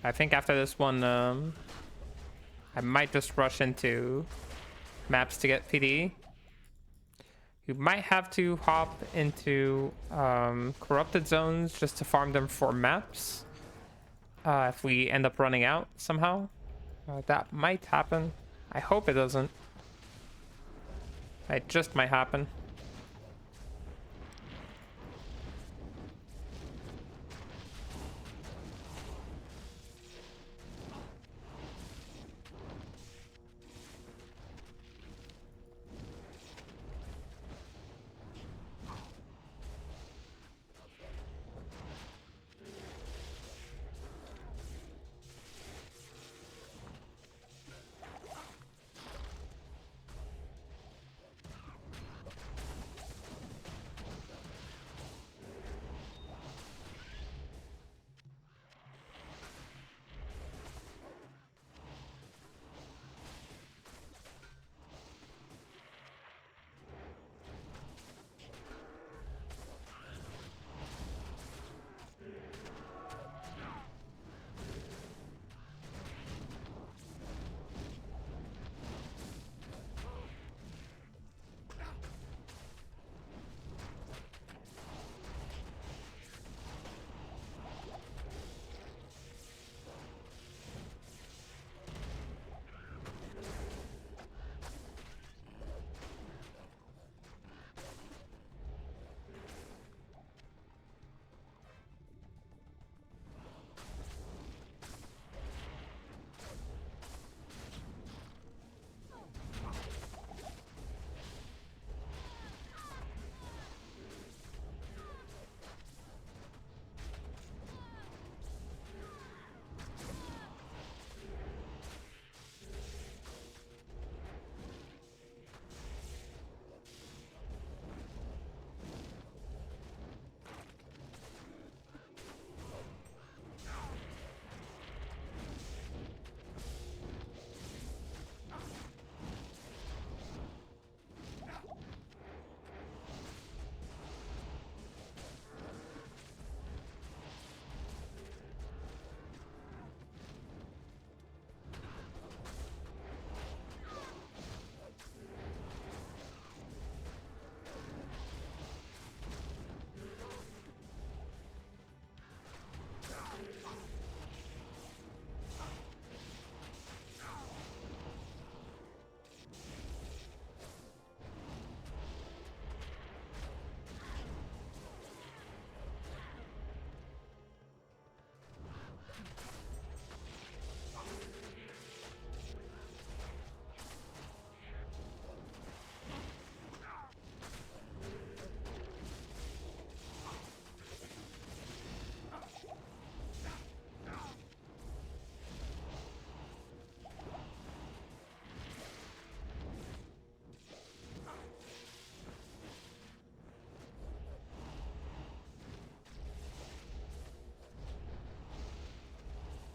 I think after this one, I might just rush into maps to get PD. You might have to hop into corrupted zones just to farm them for maps. If we end up running out somehow. That might happen. I hope it doesn't. It just might happen.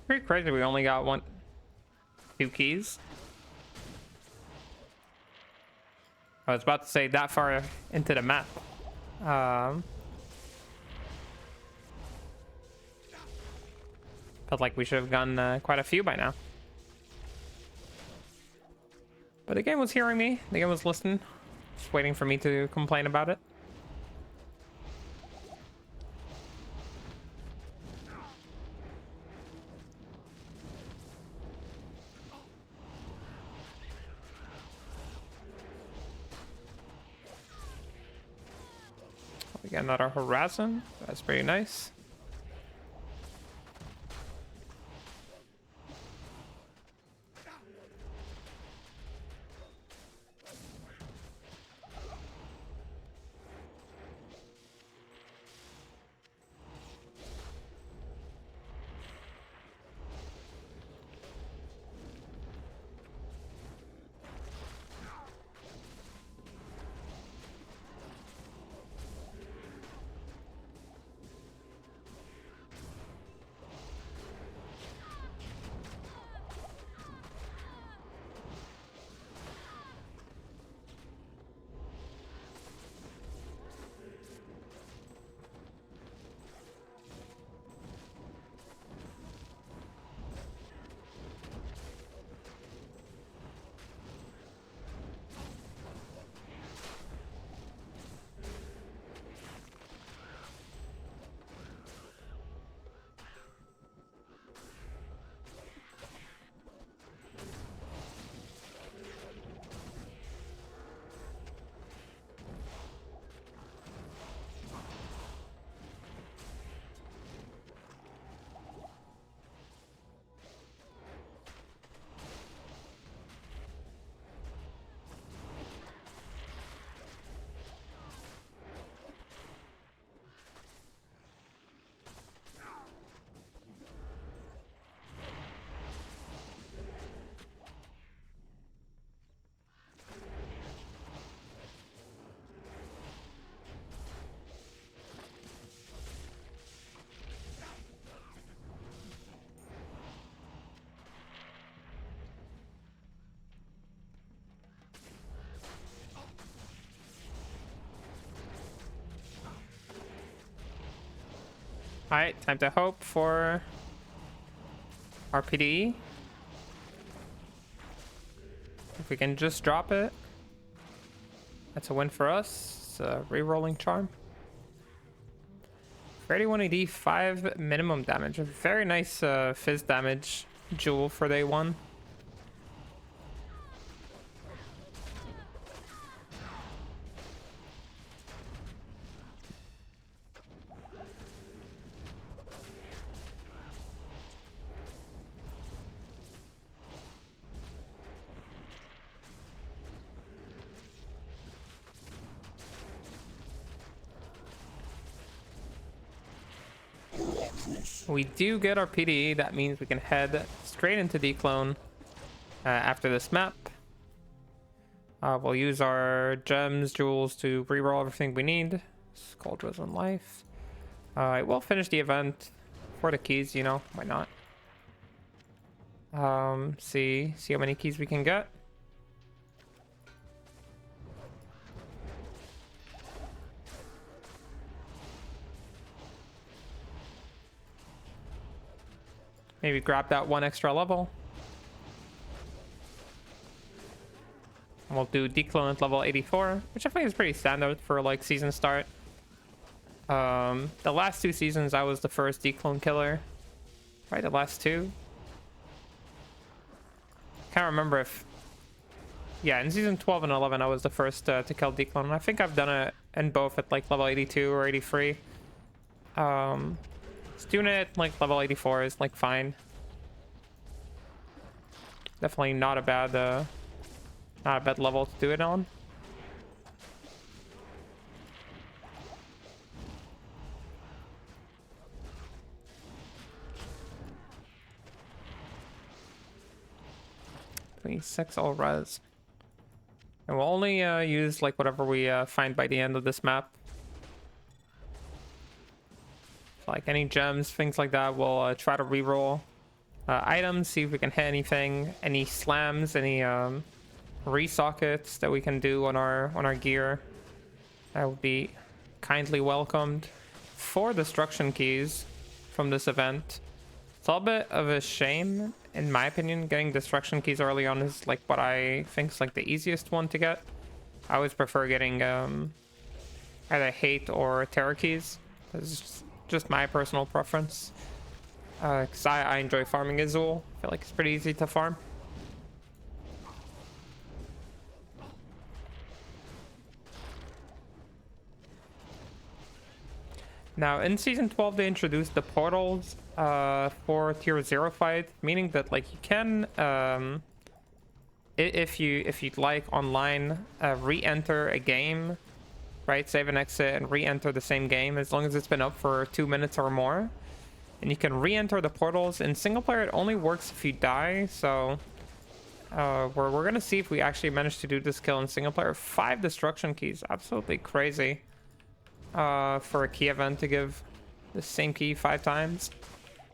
Pretty crazy. We only got two keys. I was about to say that far into the map. Felt like we should have gotten quite a few by now. But the game was hearing me. The game was listening. Just waiting for me to complain about it. We got another horizon. That's pretty nice. Alright, time to hope for our PDE. If we can just drop it, that's a win for us. It's a re-rolling charm. 31 AD, 5 minimum damage. A very nice fizz damage jewel for day one. We do get our PDE. That means we can head straight into Dclone after this map. We'll use our gems, jewels to reroll everything we need. Skuldras and life. I will finish the event for the keys, you know, why not? See how many keys we can get. Maybe grab that one extra level. And we'll do Dclone at level 84, which I think is pretty standard for like season start. The last 2 seasons I was the first Dclone killer. Right, the last 2. Can't remember if... Yeah, in season 12 and 11 I was the first to kill Dclone. And I think I've done it in both at like level 82 or 83. Just doing it like level 84 is like fine. Definitely not a bad level to do it on. Six all res. And we'll only use like whatever we find by the end of this map. Like any gems, things like that, we'll try to reroll items, see if we can hit anything, any slams, any resockets that we can do on our gear. That would be kindly welcomed. 4 destruction keys from this event. It's a little bit of a shame, in my opinion. Getting destruction keys early on is like what I think is like the easiest one to get. I always prefer getting either hate or terror keys. It's just my personal preference, because I enjoy farming Azul. I feel like it's pretty easy to farm. Now in season 12 they introduced the portals for tier 0 fight, meaning that like you can if you'd like online re-enter a game, right? Save and exit and re-enter the same game as long as it's been up for 2 minutes or more. And you can re-enter the portals. In single player, it only works if you die. So we're gonna see if we actually manage to do this kill in single player. 5 destruction keys, absolutely crazy for a key event to give the same key 5 times.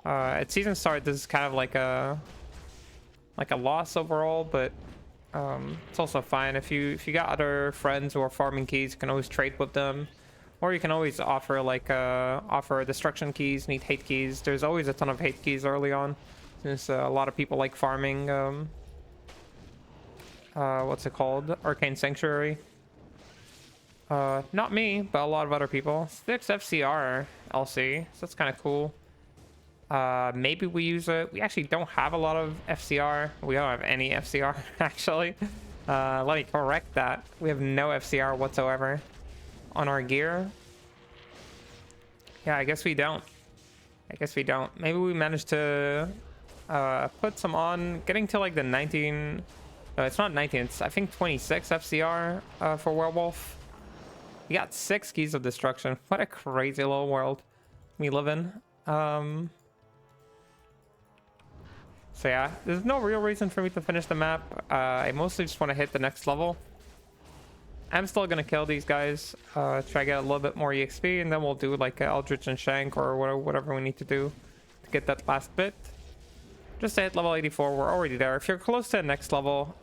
At season start, this is kind of like a loss overall, but it's also fine. If you got other friends who are farming keys, you can always trade with them, or you can always offer like offer destruction keys, need hate keys. There's always a ton of hate keys early on, since a lot of people like farming what's it called, Arcane Sanctuary. Not me, but a lot of other people. 6 FCR LC, so that's kind of cool. Maybe we use it. We actually don't have a lot of FCR. We don't have any FCR actually. Let me correct that. We have no FCR whatsoever on our gear. Yeah, I guess we don't. Maybe we managed to put some on, getting to like the 19. It's not 19. It's I think 26 FCR for Werewolf. We got 6 keys of destruction. What a crazy little world we live in. So yeah, there's no real reason for me to finish the map. I mostly just want to hit the next level. I'm still gonna kill these guys, try to get a little bit more EXP, and then we'll do like Eldritch and Shank or whatever we need to do to get that last bit. Just to hit level 84, we're already there. If you're close to the next level,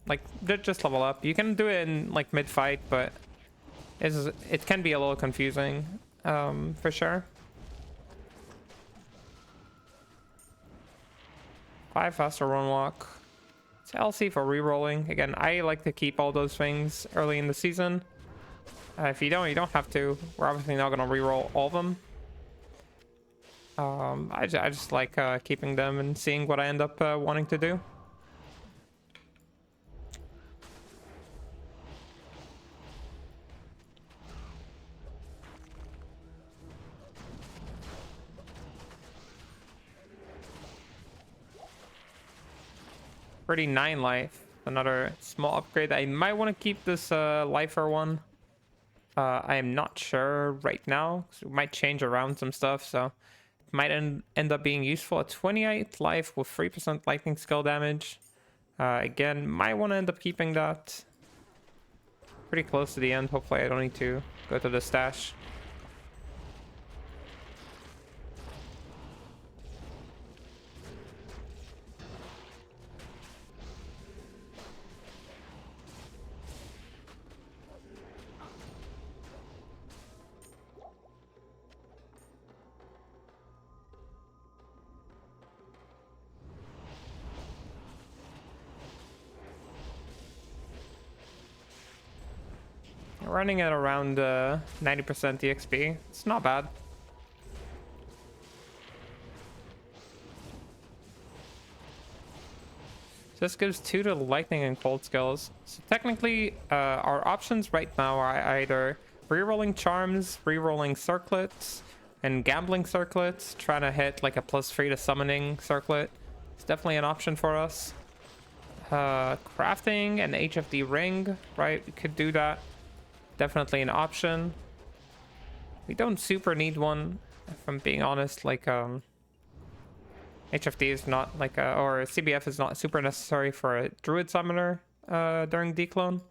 like just level up. You can do it in like mid-fight, but it can be a little confusing, for sure. 5 faster run walk. It's LC for rerolling. Again, I like to keep all those things early in the season. If you don't have to. We're obviously not going to reroll all of them. I just like keeping them and seeing what I end up wanting to do. Pretty 9 life. Another small upgrade. I might want to keep this lifer one. I am not sure right now. We might change around some stuff, so it might end up being useful. At 28 life with 3% lightning skill damage. Again, might want to end up keeping that. Pretty close to the end. Hopefully I don't need to go to the stash. Running at around 90% EXP. It's not bad. This gives 2 to lightning and cold skills. So technically, our options right now are either rerolling charms, rerolling circlets, and gambling circlets. Trying to hit like a +3 to summoning circlet. It's definitely an option for us. Crafting an HFD ring, right? We could do that. Definitely an option. We don't super need one, if I'm being honest. Like HFD is not like or CBF is not super necessary for a Druid summoner during Dclone.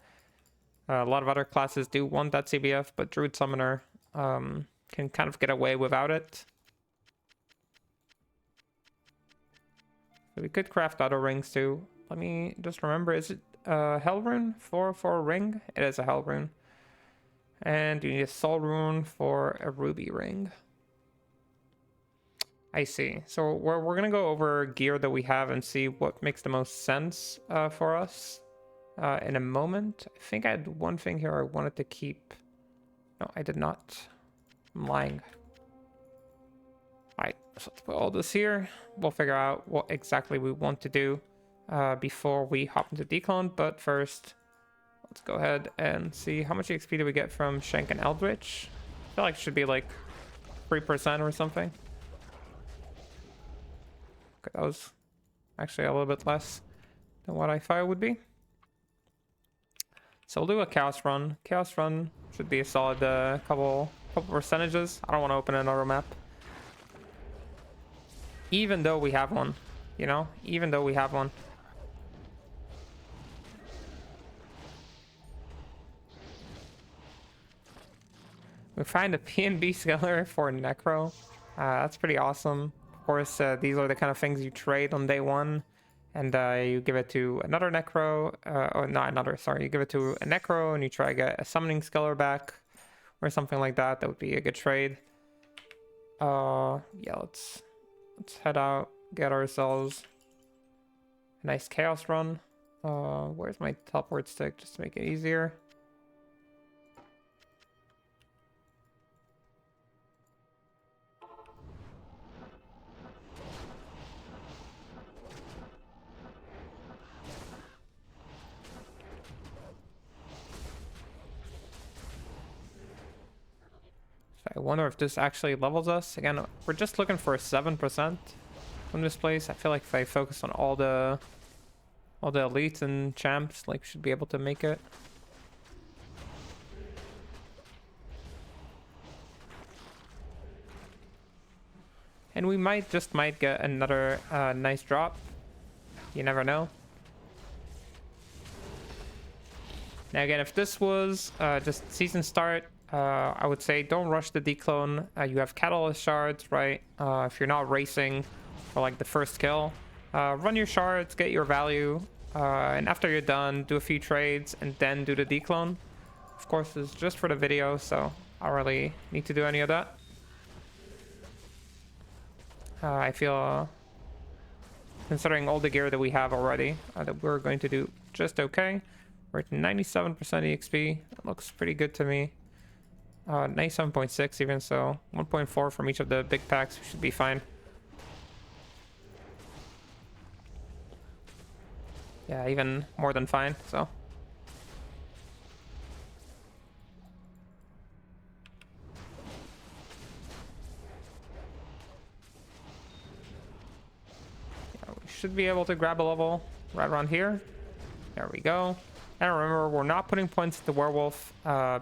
A lot of other classes do want that CBF, but Druid summoner can kind of get away without it. So we could craft other rings too. Let me just remember, is it Hell Rune for a ring? It is a Hell Rune. And you need a Soul Rune for a Ruby ring. I see. So we're going to go over gear that we have and see what makes the most sense for us in a moment. I think I had one thing here I wanted to keep. No, I did not. I'm lying. Alright, so let's put all this here. We'll figure out what exactly we want to do before we hop into Dclone. But first, let's go ahead and see how much XP do we get from Shank and Eldritch. I feel like it should be like 3% or something. Okay, that was actually a little bit less than what I thought it would be. So we'll do a Chaos Run. Chaos Run should be a solid couple percentages. I don't want to open another map. Even though we have one, you know? Even though we have one. We find a PNB scaler for Necro. That's pretty awesome. Of course, these are the kind of things you trade on day one. And you give it to another Necro. Or not another, sorry. You give it to a Necro and you try to get a summoning scaler back. Or something like that. That would be a good trade. Yeah, let's head out. Get ourselves a nice Chaos Run. Where's my teleport stick? Just to make it easier. I wonder if this actually levels us. Again, we're just looking for 7% from this place. I feel like if I focus on all the elites and champs, like, should be able to make it. And we might get another nice drop. You never know. Now again, if this was just season start, I would say don't rush the Dclone. You have catalyst shards, right? If you're not racing for like the first kill, run your shards, get your value, and after you're done, do a few trades and then do the Dclone. Of course, it's just for the video, so I don't really need to do any of that. I feel considering all the gear that we have already, that we're going to do just okay. We're at 97% EXP. That looks pretty good to me. 97.6 even, so 1.4 from each of the big packs. We should be fine. Yeah, even more than fine, so. Yeah, we should be able to grab a level right around here. There we go. And remember, we're not putting points to werewolf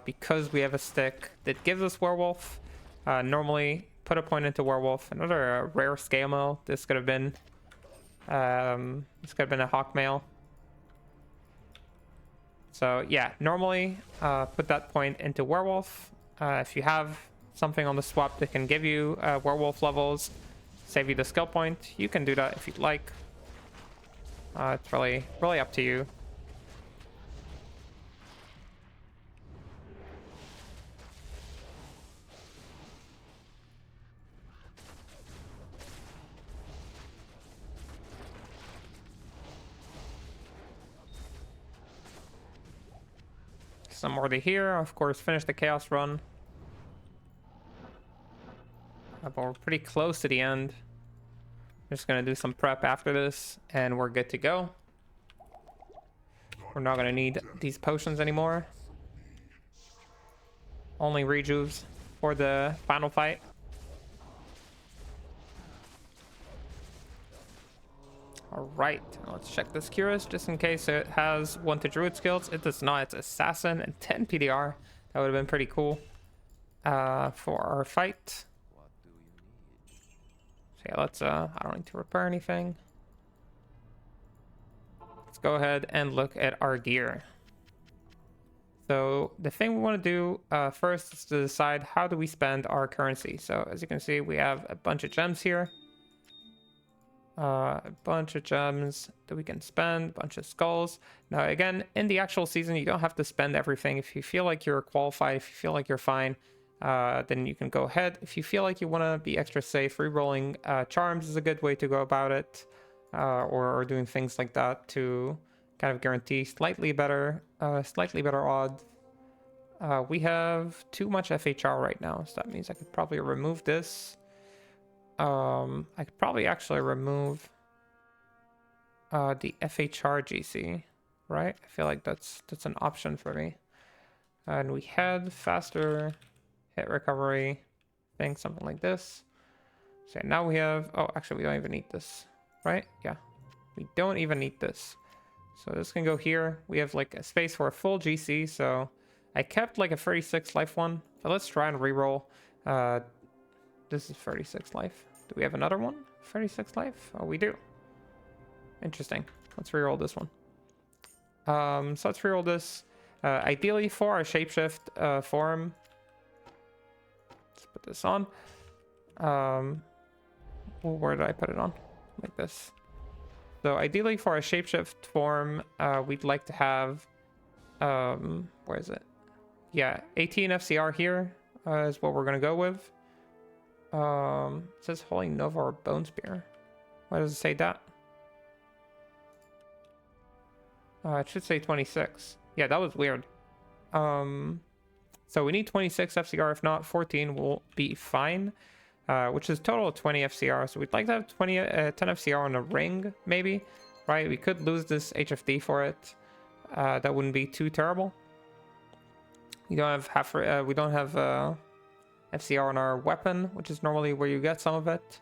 because we have a stick that gives us werewolf. Normally, put a point into werewolf. Another rare scale mail. This could have been a hawk mail. So yeah, normally put that point into werewolf. If you have something on the swap that can give you werewolf levels, save you the skill point, you can do that if you'd like. It's really up to you. Some more to here, of course, finish the chaos run. But we're pretty close to the end. I'm just gonna do some prep after this and we're good to go. We're not gonna need these potions anymore. Only rejuves for the final fight. Alright, let's check this Curious just in case it has 1 to Druid skills. It does not. It's Assassin and 10 PDR. That would have been pretty cool for our fight. So yeah, let's, I don't need to repair anything. Let's go ahead and look at our gear. So the thing we want to do first is to decide how do we spend our currency. So as you can see, we have a bunch of gems here. A bunch of gems that we can spend, a bunch of skulls. Now again, in the actual season, you don't have to spend everything. If you feel like you're qualified, if you feel like you're fine, then you can go ahead. If you feel like you want to be extra safe, re-rolling charms is a good way to go about it, or doing things like that to kind of guarantee slightly better odds. We have too much FHR right now, so that means I could probably remove this. I could probably actually remove the FHR GC, right? I feel like that's an option for me. And we had faster hit recovery thing, something like this. So now we have, oh, actually we don't even need this, right? Yeah, we don't even need this. So this can go here. We have like a space for a full GC, so I kept like a 36 life one, but let's try and reroll. This is 36 life. Do we have another one? 36 life? Oh, we do. Interesting. Let's reroll this one. So let's reroll this. Ideally for our shapeshift form. Let's put this on. Where did I put it on? Like this. So ideally for our shapeshift form, we'd like to have, where is it? Yeah, 18 FCR here is what we're gonna go with. It says Holy Nova or Bone Spear. Why does it say that? It should say 26. Yeah, that was weird. So we need 26 FCR. If not, 14 will be fine. Which is total of 20 FCR. So we'd like to have 10 FCR on a ring, maybe. Right? We could lose this HFD for it. That wouldn't be too terrible. We don't have we don't have FCR on our weapon, which is normally where you get some of it.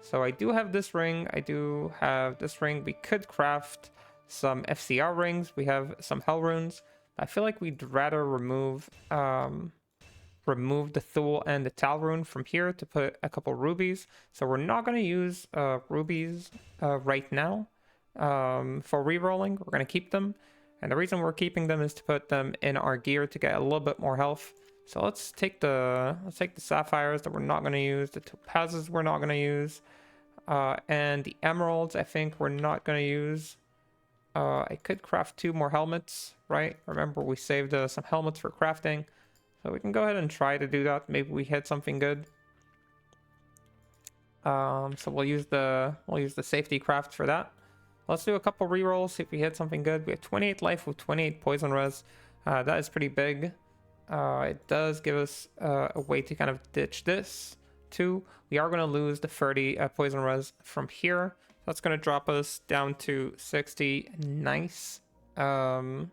So I do have this ring. I do have this ring. We could craft some FCR rings. We have some hell runes. I feel like we'd rather remove the Thule and the Tal rune from here to put a couple rubies. So we're not going to use rubies right now for re-rolling. We're going to keep them. And the reason we're keeping them is to put them in our gear to get a little bit more health. So let's take the sapphires that we're not going to use, the topazes we're not going to use, and the emeralds I think we're not going to use. I could craft 2 more helmets, right? Remember we saved some helmets for crafting, so we can go ahead and try to do that. Maybe we hit something good. So we'll use the safety craft for that. Let's do a couple rerolls, see if we hit something good. We have 28 life with 28 poison res. That is pretty big. It does give us a way to kind of ditch this too. We are going to lose the 30 poison res from here. That's going to drop us down to 60. Nice. Poison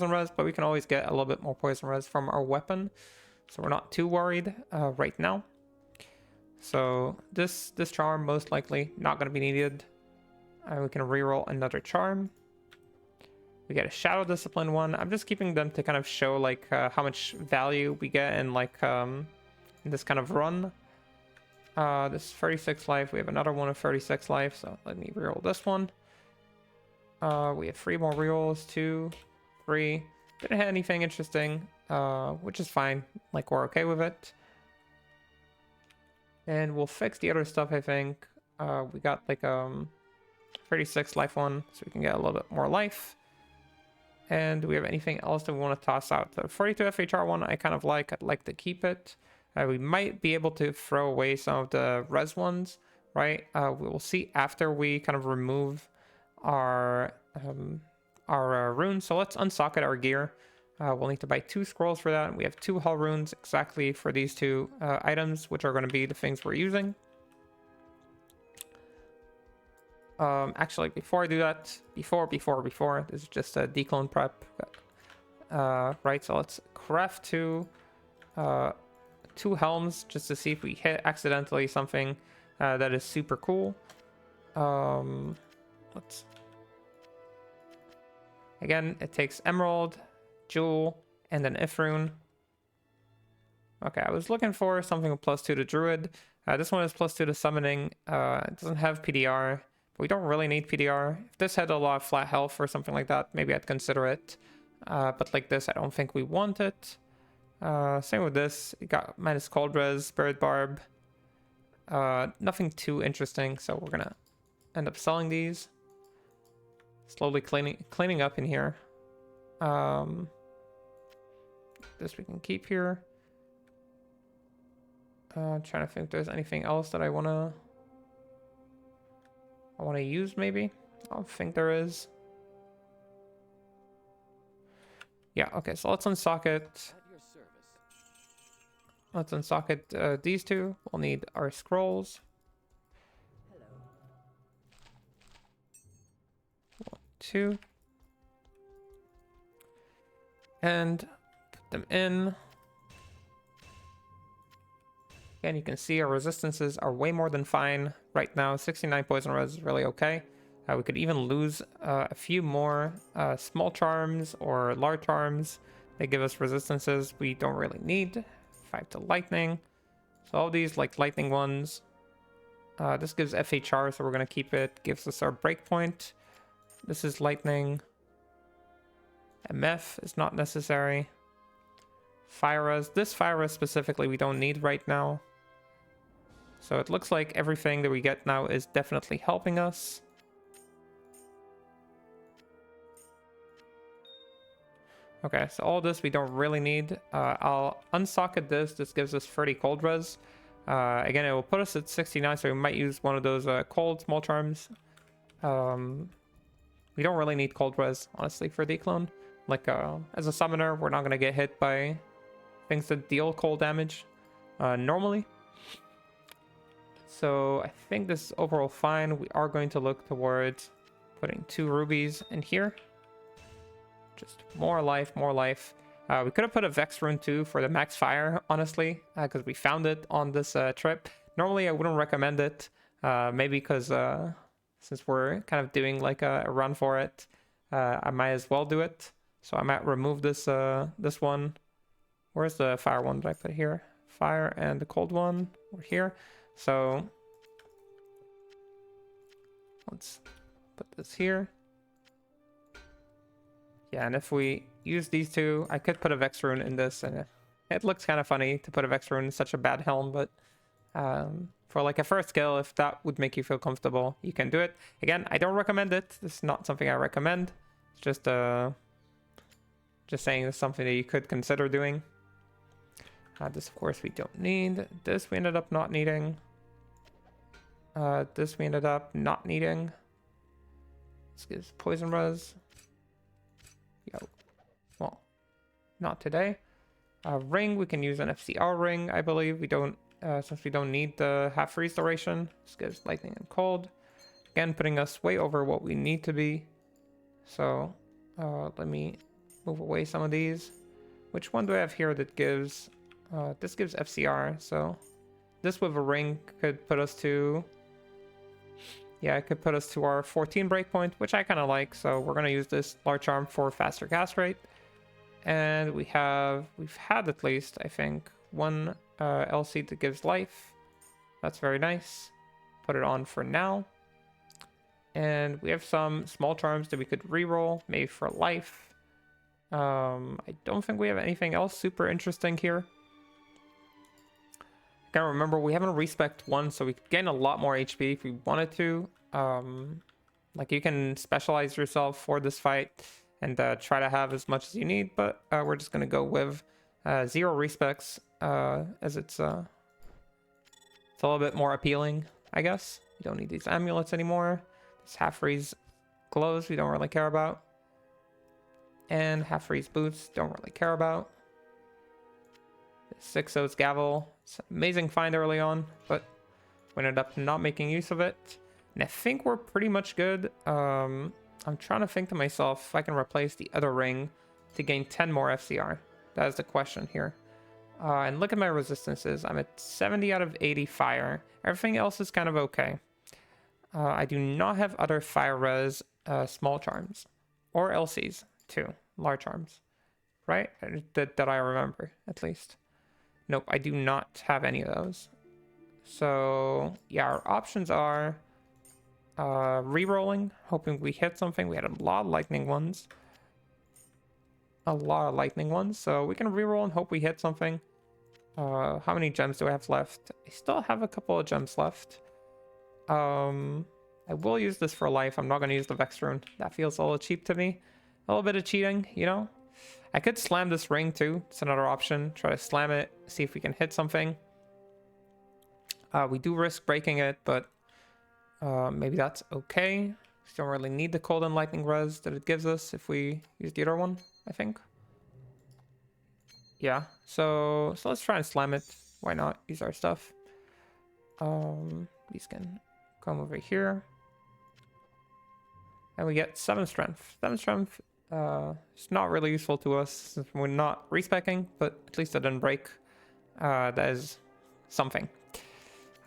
res, but we can always get a little bit more poison res from our weapon. So we're not too worried right now. So this charm most likely not going to be needed. We can reroll another charm. We get a Shadow Discipline one. I'm just keeping them to kind of show like how much value we get in like in this kind of run. This is 36 life. We have another one of 36 life. So let me reroll this one. We have 3 more rerolls. 2, 3. Didn't hit anything interesting, which is fine. Like we're okay with it. And we'll fix the other stuff, I think. We got like 36 life one, so we can get a little bit more life. And do we have anything else that we want to toss out? The 42 FHR one I kind of like. I'd like to keep it. We might be able to throw away some of the res ones, right? We will see after we kind of remove our runes. So let's unsocket our gear. We'll need to buy 2 scrolls for that. We have 2 hull runes exactly for these 2 items, which are going to be the things we're using. Actually, before I do that, before, this is just a Dclone prep. Right, so let's craft 2 helms just to see if we hit accidentally something that is super cool. Let's... Again, it takes Emerald, Jewel, and an Ifrune. Okay, I was looking for something with +2 to Druid. This one is +2 to Summoning. It doesn't have PDR. We don't really need PDR. If this had a lot of flat health or something like that, maybe I'd consider it. But like this, I don't think we want it. Same with this. It got minus cold res, Spirit Barb. Nothing too interesting, so we're gonna end up selling these. Slowly cleaning up in here. This we can keep here. Trying to think if there's anything else that I wanna use, maybe. I don't think there is. Yeah, okay, so let's unsocket. Let's unsocket these 2. We'll need our scrolls. 1, 2. And put them in. Again, you can see our resistances are way more than fine right now. 69 poison res is really okay. We could even lose a few more small charms or large charms. They give us resistances we don't really need. 5 to lightning. So all these like lightning ones. This gives FHR, so we're going to keep it. Gives us our breakpoint. This is lightning. MF is not necessary. Fire res. This fire res specifically we don't need right now. So it looks like everything that we get now is definitely helping us. Okay, so all this we don't really need. I'll unsocket this. This gives us 30 cold res. Again, it will put us at 69, so we might use one of those cold small charms. We don't really need cold res, honestly, for Dclone. Like, as a summoner, we're not going to get hit by things that deal cold damage normally. So I think this is overall fine. We are going to look towards putting 2 rubies in here. Just more life, more life. We could have put a Vex rune too for the max fire, honestly, because we found it on this trip. Normally, I wouldn't recommend it. Maybe because since we're kind of doing like a run for it, I might as well do it. So I might remove this this one. Where's the fire one that I put here? Fire and the cold one over here. So let's put this here. Yeah, and if we use these 2, I could put a Vex rune in this, and it looks kind of funny to put a Vex rune in such a bad helm, but for like a first skill, if that would make you feel comfortable, you can do it. Again, I don't recommend it. This is not something I recommend. It's just saying it's something that you could consider doing. This, of course, we don't need. This we ended up not needing. This we ended up not needing. This gives poison res. Yeah, well, not today. Ring, we can use an FCR ring, I believe. We don't, since we don't need the half freeze duration. This gives lightning and cold. Again, putting us way over what we need to be. So, let me move away some of these. Which one do I have here that gives... this gives FCR, so... This with a ring could put us to... Yeah, it could put us to our 14 breakpoint, which I kind of like. So we're going to use this large arm for faster cast rate. And we've had at least, I think, one LC that gives life. That's very nice. Put it on for now. And we have some small charms that we could reroll, maybe for life. I don't think we have anything else super interesting here. I can't remember, we haven't respect one, so we could gain a lot more HP if we wanted to. Like, you can specialize yourself for this fight and try to have as much as you need, but we're just going to go with 0 respects, as it's a little bit more appealing, I guess. You don't need these amulets anymore. This half freeze gloves we don't really care about. And half freeze boots don't really care about. 6-0's gavel. It's an amazing find early on, but we ended up not making use of it. And I think we're pretty much good. I'm trying to think to myself if I can replace the other ring to gain 10 more FCR. That is the question here. And look at my resistances. I'm at 70 out of 80 fire. Everything else is kind of okay. I do not have other fire res small charms. Or LCs, too. Large charms. Right? That I remember, at least. Nope, I do not have any of those. So, yeah, our options are re-rolling, hoping we hit something. We had a lot of lightning ones. So we can re-roll and hope we hit something. How many gems do I have left? I still have a couple of gems left. I will use this for life. I'm not going to use the Vex rune. That feels a little cheap to me. A little bit of cheating, you know? I could slam this ring too. It's another option. Try to slam it, see if we can hit something. We do risk breaking it, but maybe that's okay. We don't really need the cold and lightning res that it gives us if we use the other one, I think. Yeah, so let's try and slam it. Why not? Use our stuff. These can come over here. And we get 7 strength. 7 strength. It's not really useful to us since we're not respecking, but at least it didn't break. That is something.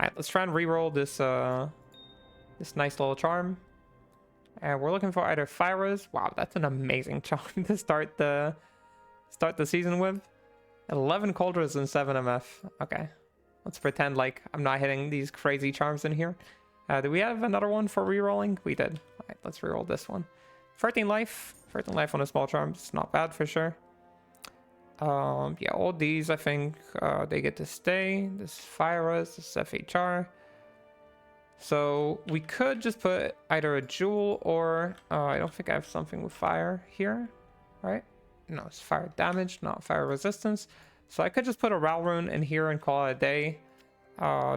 Alright, let's try and reroll this this nice little charm. And we're looking for either Fyras. Wow, that's an amazing charm to start the season with. 11 Coldras and 7 MF. Okay. Let's pretend like I'm not hitting these crazy charms in here. Do we have another one for rerolling? We did. Alright, let's reroll this one. 13 life. 13 life on a small charm. It's not bad for sure. Yeah, all these, I think, they get to stay. This Fyras, this FHR. So we could just put either a jewel or... I don't think I have something with fire here, right? No, it's fire damage, not fire resistance. So I could just put a Ral rune in here and call it a day.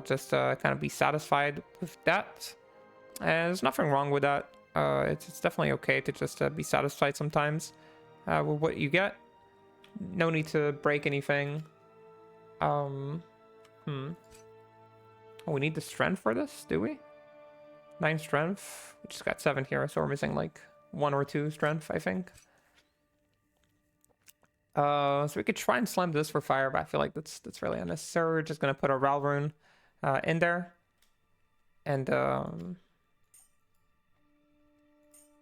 Just to kind of be satisfied with that. And there's nothing wrong with that. It's definitely okay to just be satisfied sometimes with what you get. No need to break anything. Oh, we need the strength for this, do we? 9 strength. We just got 7 here, so we're missing like 1 or 2 strength, I think. So we could try and slam this for fire, but I feel like that's really unnecessary. We're just gonna put a Ral rune in there. And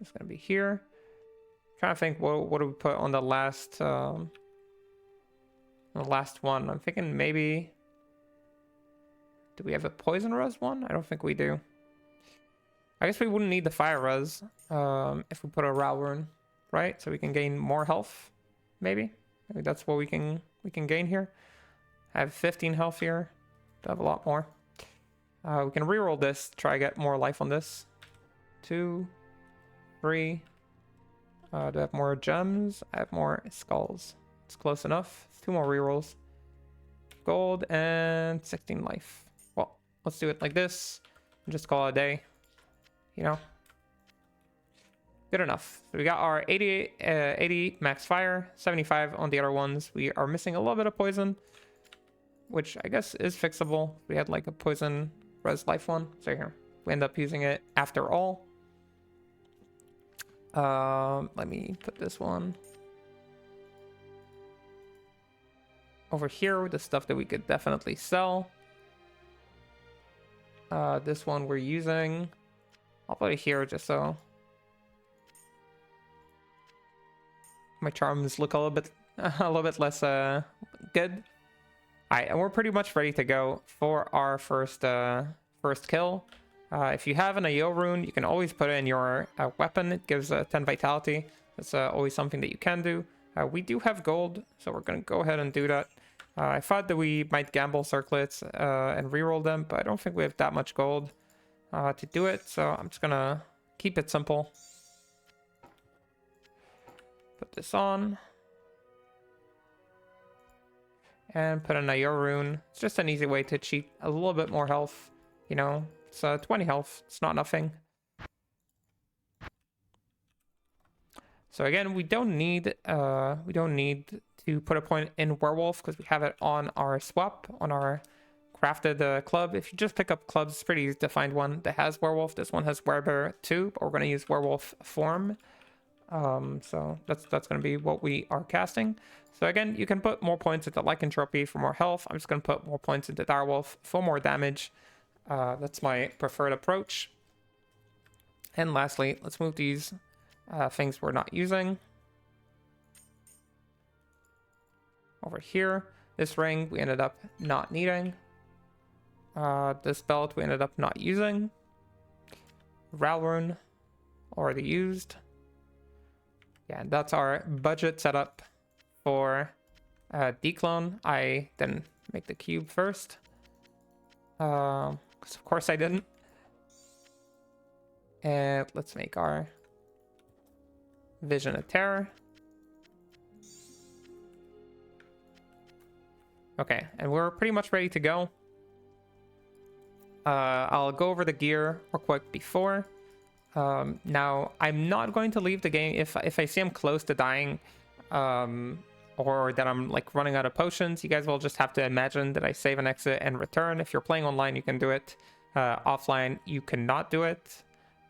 it's gonna be here. Trying to think what do we put on the last one. I'm thinking maybe... Do we have a poison res one? I don't think we do. I guess we wouldn't need the fire res if we put a Ral rune, right? So we can gain more health, maybe. Maybe that's what we can gain here. I have 15 health here. I have a lot more. We can reroll this to try to get more life on this. 2, 3. Do I have more gems? I have more skulls. It's close enough. 2 more rerolls. Gold and 16 life. Well, let's do it like this. Just call it a day, you know. Good enough. So we got our 80 max fire, 75 on the other ones. We are missing a little bit of poison, which I guess is fixable. We had like a poison res life one. So here, we end up using it after all. Let me put this one over here with the stuff that we could definitely sell. This one we're using. I'll put it here just so my charms look a little bit less good. All right, and we're pretty much ready to go for our first kill. If you have an AO rune, you can always put it in your weapon. It gives 10 vitality. That's always something that you can do. We do have gold, so we're gonna go ahead and do that. I thought that we might gamble circlets and reroll them, but I don't think we have that much gold to do it. So I'm just gonna keep it simple. Put this on. And put an AO rune. It's just an easy way to cheat a little bit more health. You know, it's 20 health. It's not nothing. So again, we don't need to put a point in werewolf because we have it on our swap, on our crafted club. If you just pick up clubs, it's pretty easy to find one that has werewolf. This one has werebear too, but we're going to use werewolf form. So that's going to be what we are casting. So again, you can put more points into lycanthropy for more health. I'm just going to put more points into direwolf for more damage. That's my preferred approach. And lastly, let's move these things we're not using over here. This ring we ended up not needing. This belt we ended up not using. Ralrune already used. Yeah, that's our budget setup for Dclone. I didn't make the cube first. Because of course I didn't. And let's make our Vision of Terror. Okay, and we're pretty much ready to go. I'll go over the gear real quick before. Now, I'm not going to leave the game if I see I'm close to dying, or that I'm like running out of potions. You guys will just have to imagine that I save and exit and return. If you're playing online, you can do it. Offline, you cannot do it.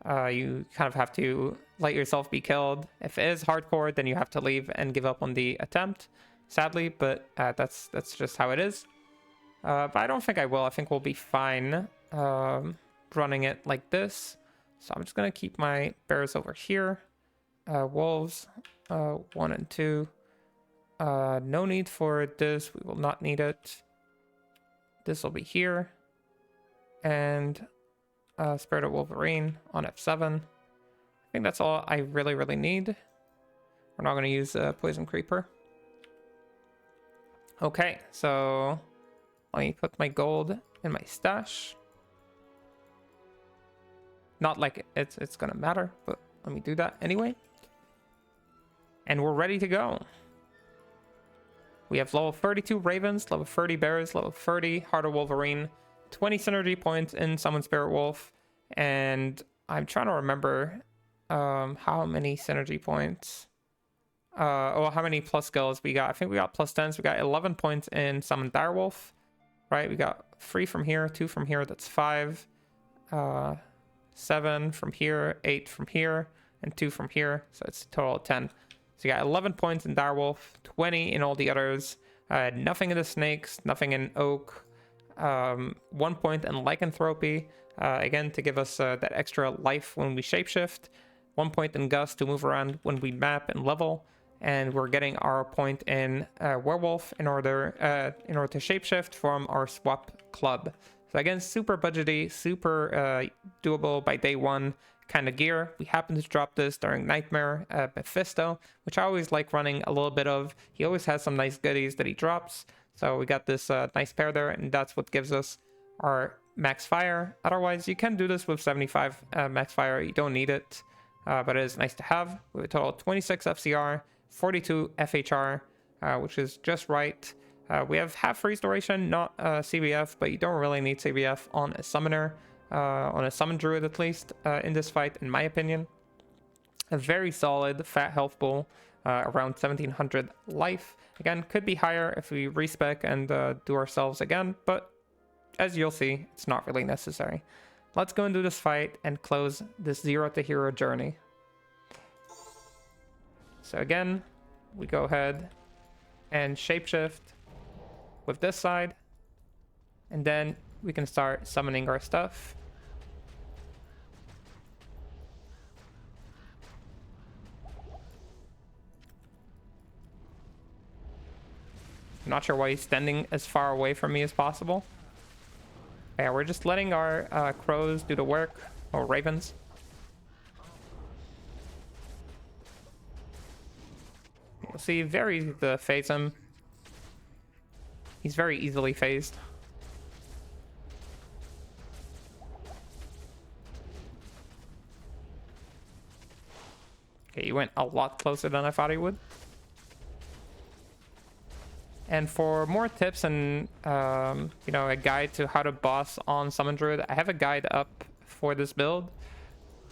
You kind of have to let yourself be killed. If it is hardcore, then you have to leave and give up on the attempt, sadly, but that's just how it is. But I don't think I will. I think we'll be fine running it like this. So I'm just going to keep my bears over here. Wolves, 1 and 2. No need for this. We will not need it. This will be here. And Spirit of Wolverine on F7. I think that's all I really need. We're not going to use Poison Creeper. Okay, so let me put my gold in my stash. Not like it's gonna matter, but let me do that anyway. And we're ready to go. We have level 32 Ravens, level 30 Bears, level 30 Heart of Wolverine, 20 synergy points in Summon Spirit Wolf, and I'm trying to remember how many synergy points. How many plus skills we got. I think we got plus 10s. We got 11 points in Summon Direwolf, right? We got 3 from here, 2 from here. That's 5. 7 from here, 8 from here, and 2 from here. So it's a total of 10. So you got 11 points in Direwolf, 20 in all the others. Nothing in the snakes, nothing in oak. 1 point in lycanthropy, again to give us that extra life when we shapeshift. 1 point in gust to move around when we map and level. And we're getting our point in werewolf in order to shapeshift from our swap club. So again, super budgety, super doable by day 1 kind of gear. We happen to drop this during Nightmare Mephisto, which I always like running a little bit of. He always has some nice goodies that he drops. So we got this nice pair there, and that's what gives us our max fire. Otherwise, you can do this with 75 max fire. You don't need it, but it is nice to have. We have a total of 26 FCR, 42 FHR, which is just right. We have half freeze duration, not CBF, but you don't really need CBF on a summoner. on a summon druid at least, in this fight, in my opinion. A very solid fat health pool, around 1700 life. Again, could be higher if we respec and do ourselves again, but as you'll see, it's not really necessary. Let's go and do this fight and close this 0 to hero journey. So again, we go ahead and shapeshift with this side, and then we can start summoning our stuff. I'm not sure why he's standing as far away from me as possible. Yeah, we're just letting our crows do the work, or ravens. You'll see very easy to phase him. He's very easily phased. Okay, he went a lot closer than I thought he would. And for more tips and, you know, a guide to how to boss on Summon Druid, I have a guide up for this build.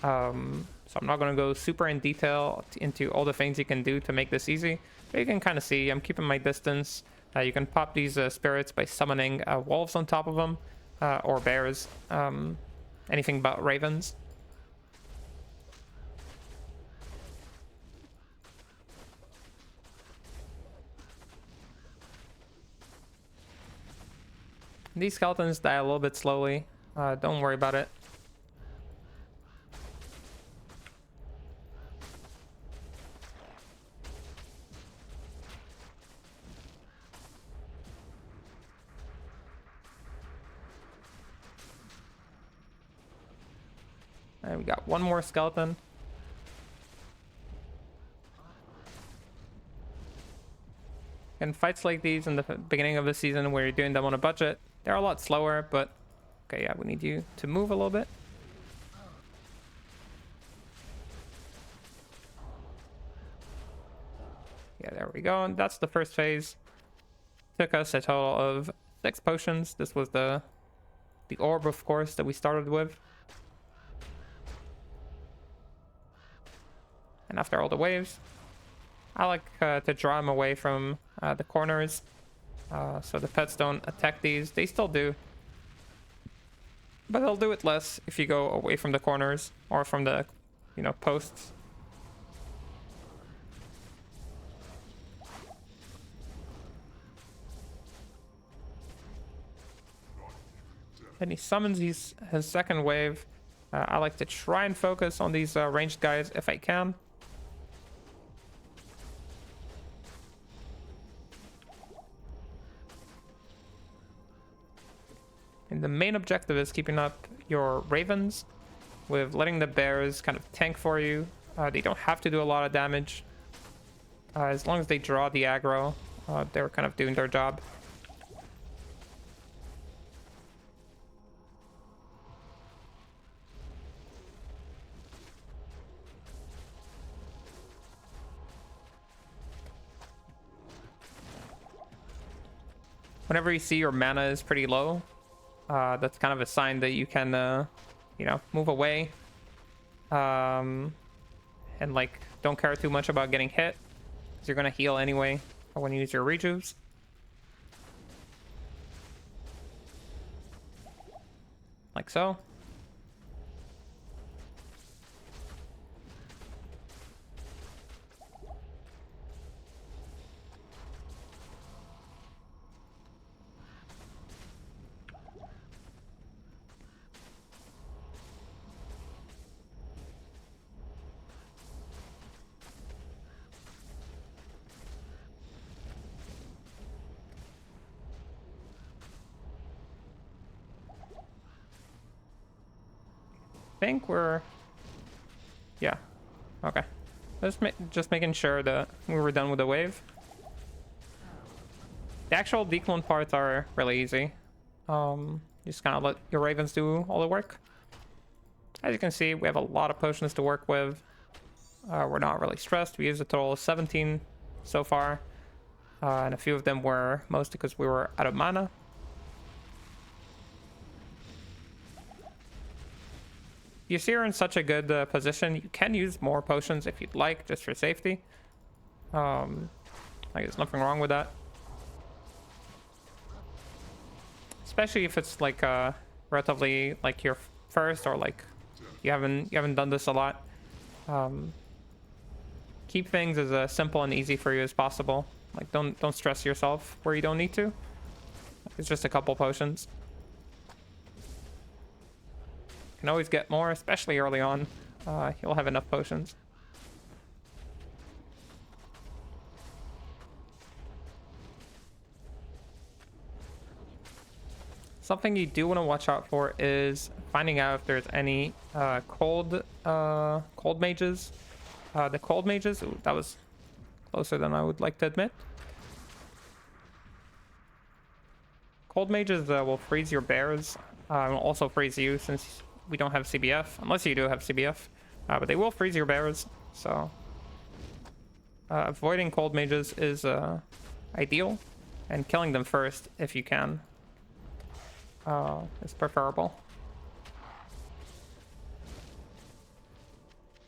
So I'm not going to go super in detail into all the things you can do to make this easy. But you can kind of see I'm keeping my distance. You can pop these spirits by summoning wolves on top of them, or bears, anything but ravens. These skeletons die a little bit slowly. Don't worry about it. And we got one more skeleton. And fights like these in the beginning of the season where you're doing them on a budget, they're a lot slower, but okay, yeah, we need you to move a little bit. Yeah, there we go. And that's the first phase. Took us a total of 6 potions. This was the orb, of course, that we started with. And after all the waves, I like to draw them away from the corners, so the pets don't attack these. They still do, but they'll do it less if you go away from the corners or from the, you know, posts. And he summons his second wave. I like to try and focus on these ranged guys if I can. And the main objective is keeping up your ravens with letting the bears kind of tank for you. They don't have to do a lot of damage. As long as they draw the aggro, they're kind of doing their job. Whenever you see your mana is pretty low, that's kind of a sign that you can, you know, move away. And, like, don't care too much about getting hit, because you're going to heal anyway when you use your rejuves. Like so. Think we're, yeah, okay, just making sure that we were done with the wave. The actual Dclone parts are really easy. Just kind of let your ravens do all the work. As you can see, we have a lot of potions to work with. We're not really stressed. We used a total of 17 so far, and a few of them were mostly because we were out of mana. you see her in such a good position. You can use more potions if you'd like, just for safety. Like, there's nothing wrong with that. Especially if it's like relatively like your first, or like you haven't done this a lot. Keep things as simple and easy for you as possible. Like, don't stress yourself where you don't need to. It's just a couple potions. You can always get more, especially early on. You'll have enough potions. Something you do want to watch out for is finding out if there's any cold mages. The cold mages, ooh, that was closer than I would like to admit. Cold mages will freeze your bears, and will also freeze you since we don't have CBF, unless you do have CBF. But they will freeze your bears, so avoiding cold mages is ideal, and killing them first if you can is preferable.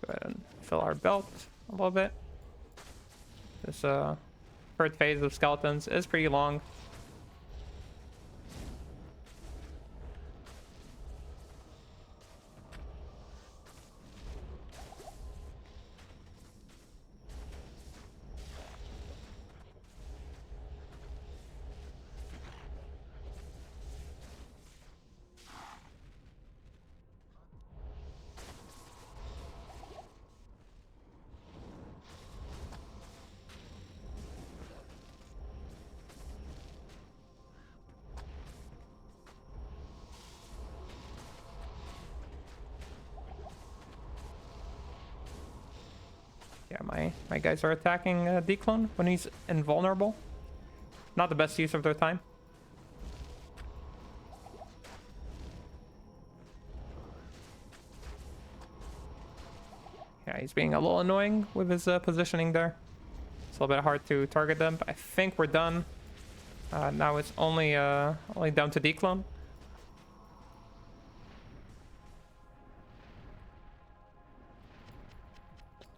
Go ahead and fill our belt a little bit. This third phase of skeletons is pretty long. Yeah, my guys are attacking Dclone when he's invulnerable. Not the best use of their time. Yeah, he's being a little annoying with his positioning there. It's a little bit hard to target them, but I think we're done. Now it's only down to Dclone.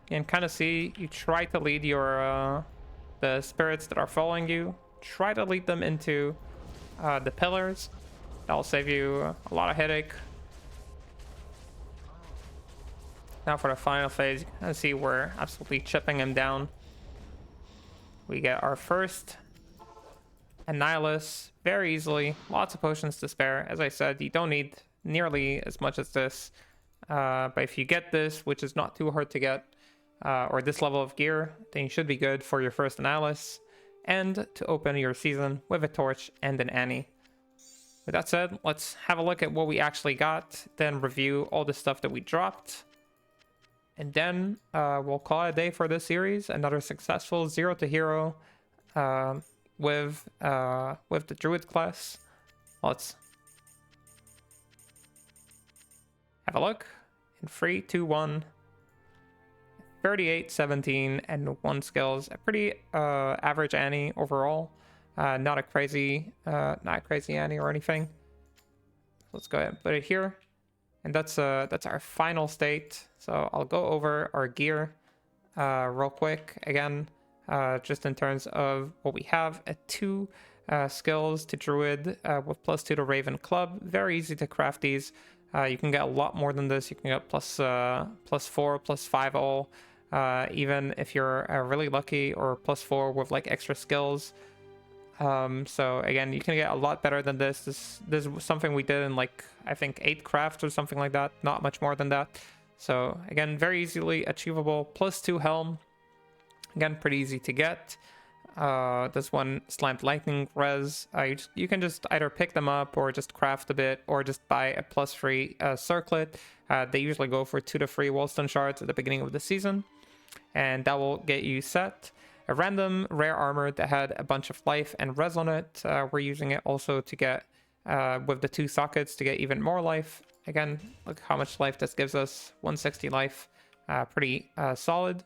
You can kind of see, you try to lead your the spirits that are following you. Try to lead them into the pillars. That'll save you a lot of headache. Now for the final phase, you can see we're absolutely chipping him down. We get our first Annihilus very easily. Lots of potions to spare. As I said, you don't need nearly as much as this. But if you get this, which is not too hard to get, or this level of gear, then you should be good for your first Annihilus and to open your season with a torch and an Anni. With that said, let's have a look at what we actually got, then review all the stuff that we dropped, and then we'll call it a day for this series. Another successful 0 to hero with the Druid class. Let's have a look in 3, 2, 1. 38, 17, and 1 skills. A pretty average Anni overall. Not a crazy Anni or anything. Let's go ahead and put it here. And that's our final state. So I'll go over our gear real quick. Again, just in terms of what we have. 2 skills to Druid with +2 to Raven Club. Very easy to craft these. You can get a lot more than this. You can get +4, +5 all. Even if you're really lucky, or +4 with like extra skills. So again, you can get a lot better than this. This is something we did in like, I think 8 crafts or something like that. Not much more than that. So again, very easily achievable. +2 helm. Again, pretty easy to get. This one, slant lightning res. You can just either pick them up or just craft a bit, or just buy a +3 circlet. They usually go for 2 to 3 wallstone shards at the beginning of the season, and that will get you set. A random rare armor that had a bunch of life and res on it. We're using it also to get with the 2 sockets to get even more life. Again, look how much life this gives us. 160 life. Pretty solid.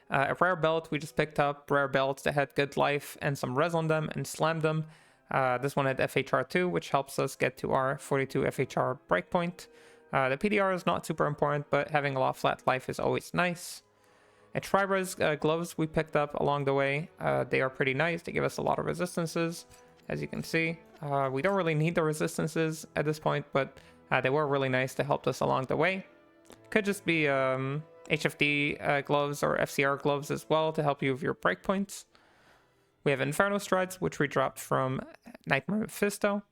A rare belt we just picked up. Rare belts that had good life and some res on them, and slammed them. This one had FHR 2, which helps us get to our 42 FHR breakpoint. The PDR is not super important, but having a lot of flat life is always nice. And Tri-Res gloves we picked up along the way. They are pretty nice. They give us a lot of resistances, as you can see. We don't really need the resistances at this point, but they were really nice to help us along the way. Could just be HFD gloves or FCR gloves as well to help you with your breakpoints. We have Inferno Strides, which we dropped from Nightmare Mephisto.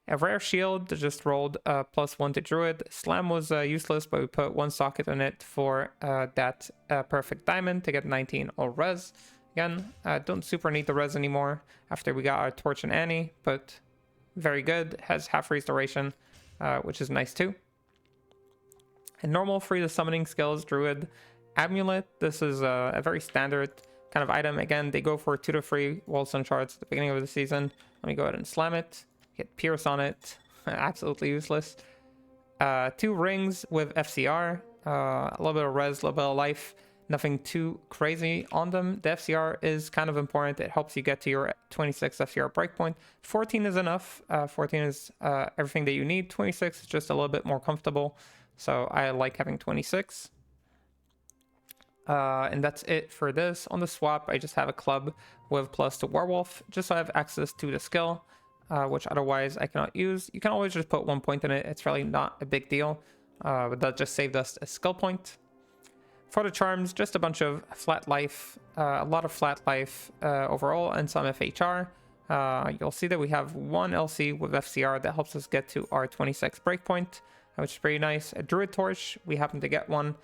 A rare shield that just rolled +1 to Druid. Slam was useless, but we put 1 socket in it for that perfect diamond to get 19 all res. Again, don't super need the res anymore after we got our Torch and Annie, but very good. Has half freeze duration, which is nice too. And normal free the summoning skills, Druid. Amulet, this is a very standard kind of item. Again, they go for 2 to 3 Wall Sun shards at the beginning of the season. Let me go ahead and slam it. Get Pierce on it. Absolutely useless. 2 rings with FCR. A little bit of res, a little bit of life. Nothing too crazy on them. The FCR is kind of important. It helps you get to your 26 FCR breakpoint. 14 is enough. 14 is everything that you need. 26 is just a little bit more comfortable. So I like having 26. And that's it for this. On the swap, I just have a club with +2 Werewolf, just so I have access to the skill, which otherwise I cannot use. You can always just put 1 point in it. It's really not a big deal, but that just saved us a skill point. For the charms, just a bunch of flat life, a lot of flat life overall, and some FHR. You'll see that we have 1 LC with FCR that helps us get to our 26 breakpoint, which is pretty nice. A Druid Torch, we happen to get one.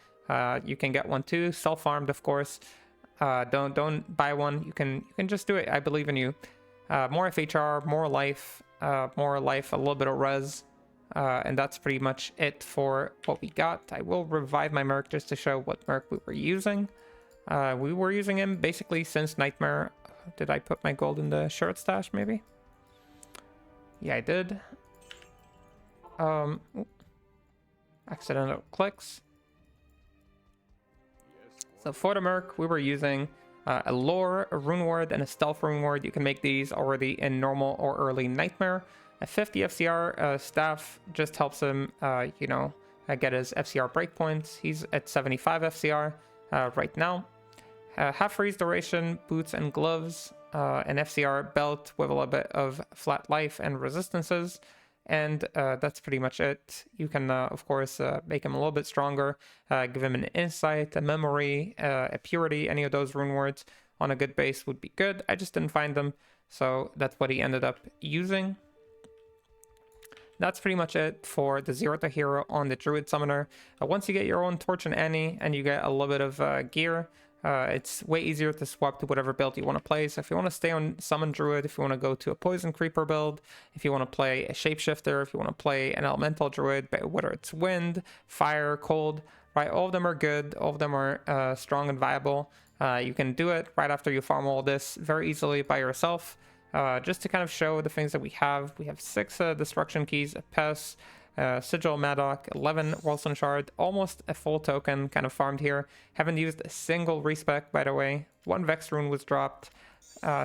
You can get one too, self-farmed of course. Don't buy one. You can just do it. I believe in you. More FHR, more life, a little bit of res. And that's pretty much it for what we got. I will revive my Merc just to show what Merc we were using. We were using him basically since Nightmare. Did I put my gold in the shirt stash maybe? Yeah, I did. Accidental clicks. So for the Merc, we were using a Lore, a Rune Ward, and a Stealth Rune Ward. You can make these already in normal or early Nightmare. A 50 FCR staff just helps him, get his FCR breakpoints. He's at 75 FCR right now. Half freeze duration, boots and gloves, an FCR belt with a little bit of flat life and resistances. And that's pretty much it. You can, of course, make him a little bit stronger, give him an insight, a memory, a purity, any of those rune words on a good base would be good. I just didn't find them, so that's what he ended up using. That's pretty much it for the 0 to hero on the Druid Summoner. Once you get your own Torch and Annie and you get a little bit of gear, it's way easier to swap to whatever build you want to play. So if you want to stay on Summon Druid, if you want to go to a Poison Creeper build, if you want to play a Shapeshifter, if you want to play an Elemental Druid, whether it's Wind, Fire, Cold, right? All of them are good. All of them are strong and viable. You can do it right after you farm all this very easily by yourself. Just to kind of show the things that we have 6 Destruction Keys, a Pest, Sigil Madoc, 11 Wilson Shard, almost a full token kind of farmed here. Haven't used a single respec, by the way. 1 Vex Rune was dropped,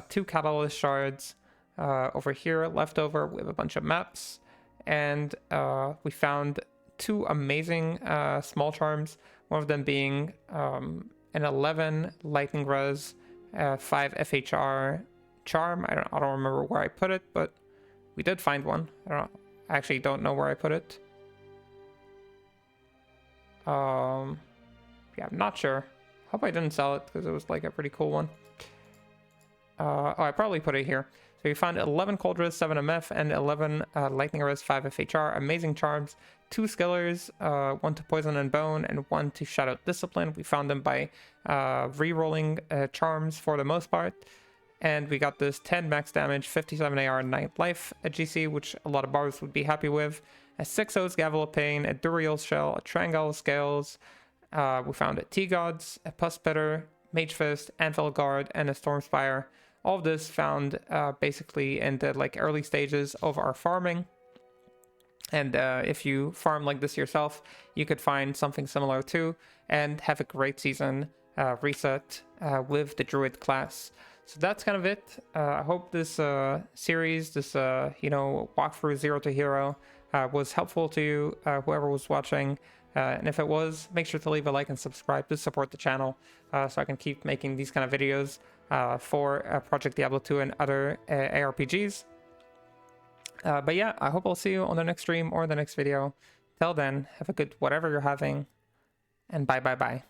2 Catalyst Shards. Over here, left over, we have a bunch of maps. And we found 2 amazing small charms, one of them being an 11 Lightning Res, 5 FHR charm. I don't remember where I put it, but we did find one. I actually don't know where I put it. Yeah, I'm not sure. Hope I didn't sell it because it was like a pretty cool one. Oh, I probably put it here. So we found 11 Cold Res, 7 MF, and 11 Lightning Res, 5 FHR. Amazing charms. 2 Skillers, 1 to Poison and Bone, and 1 to Shadow Discipline. We found them by re-rolling charms for the most part. And we got this 10 max damage, 57 AR, 9 life, a GC, which a lot of barbs would be happy with. A 6 O's Gavel of Pain, a Duriel Shell, a Triangle Scales. We found a T-Gods, a Pus Spitter, Mage Fist, Anvil Guard, and a Stormspire. All of this found basically in the early stages of our farming. And if you farm like this yourself, you could find something similar too, and have a great season reset with the Druid class. So that's kind of it. I hope this series, this walkthrough 0 to hero, was helpful to you, whoever was watching. And if it was, make sure to leave a like and subscribe to support the channel so I can keep making these kind of videos for Project Diablo 2 and other ARPGs. But yeah, I hope I'll see you on the next stream or the next video. Till then, have a good whatever you're having, and bye.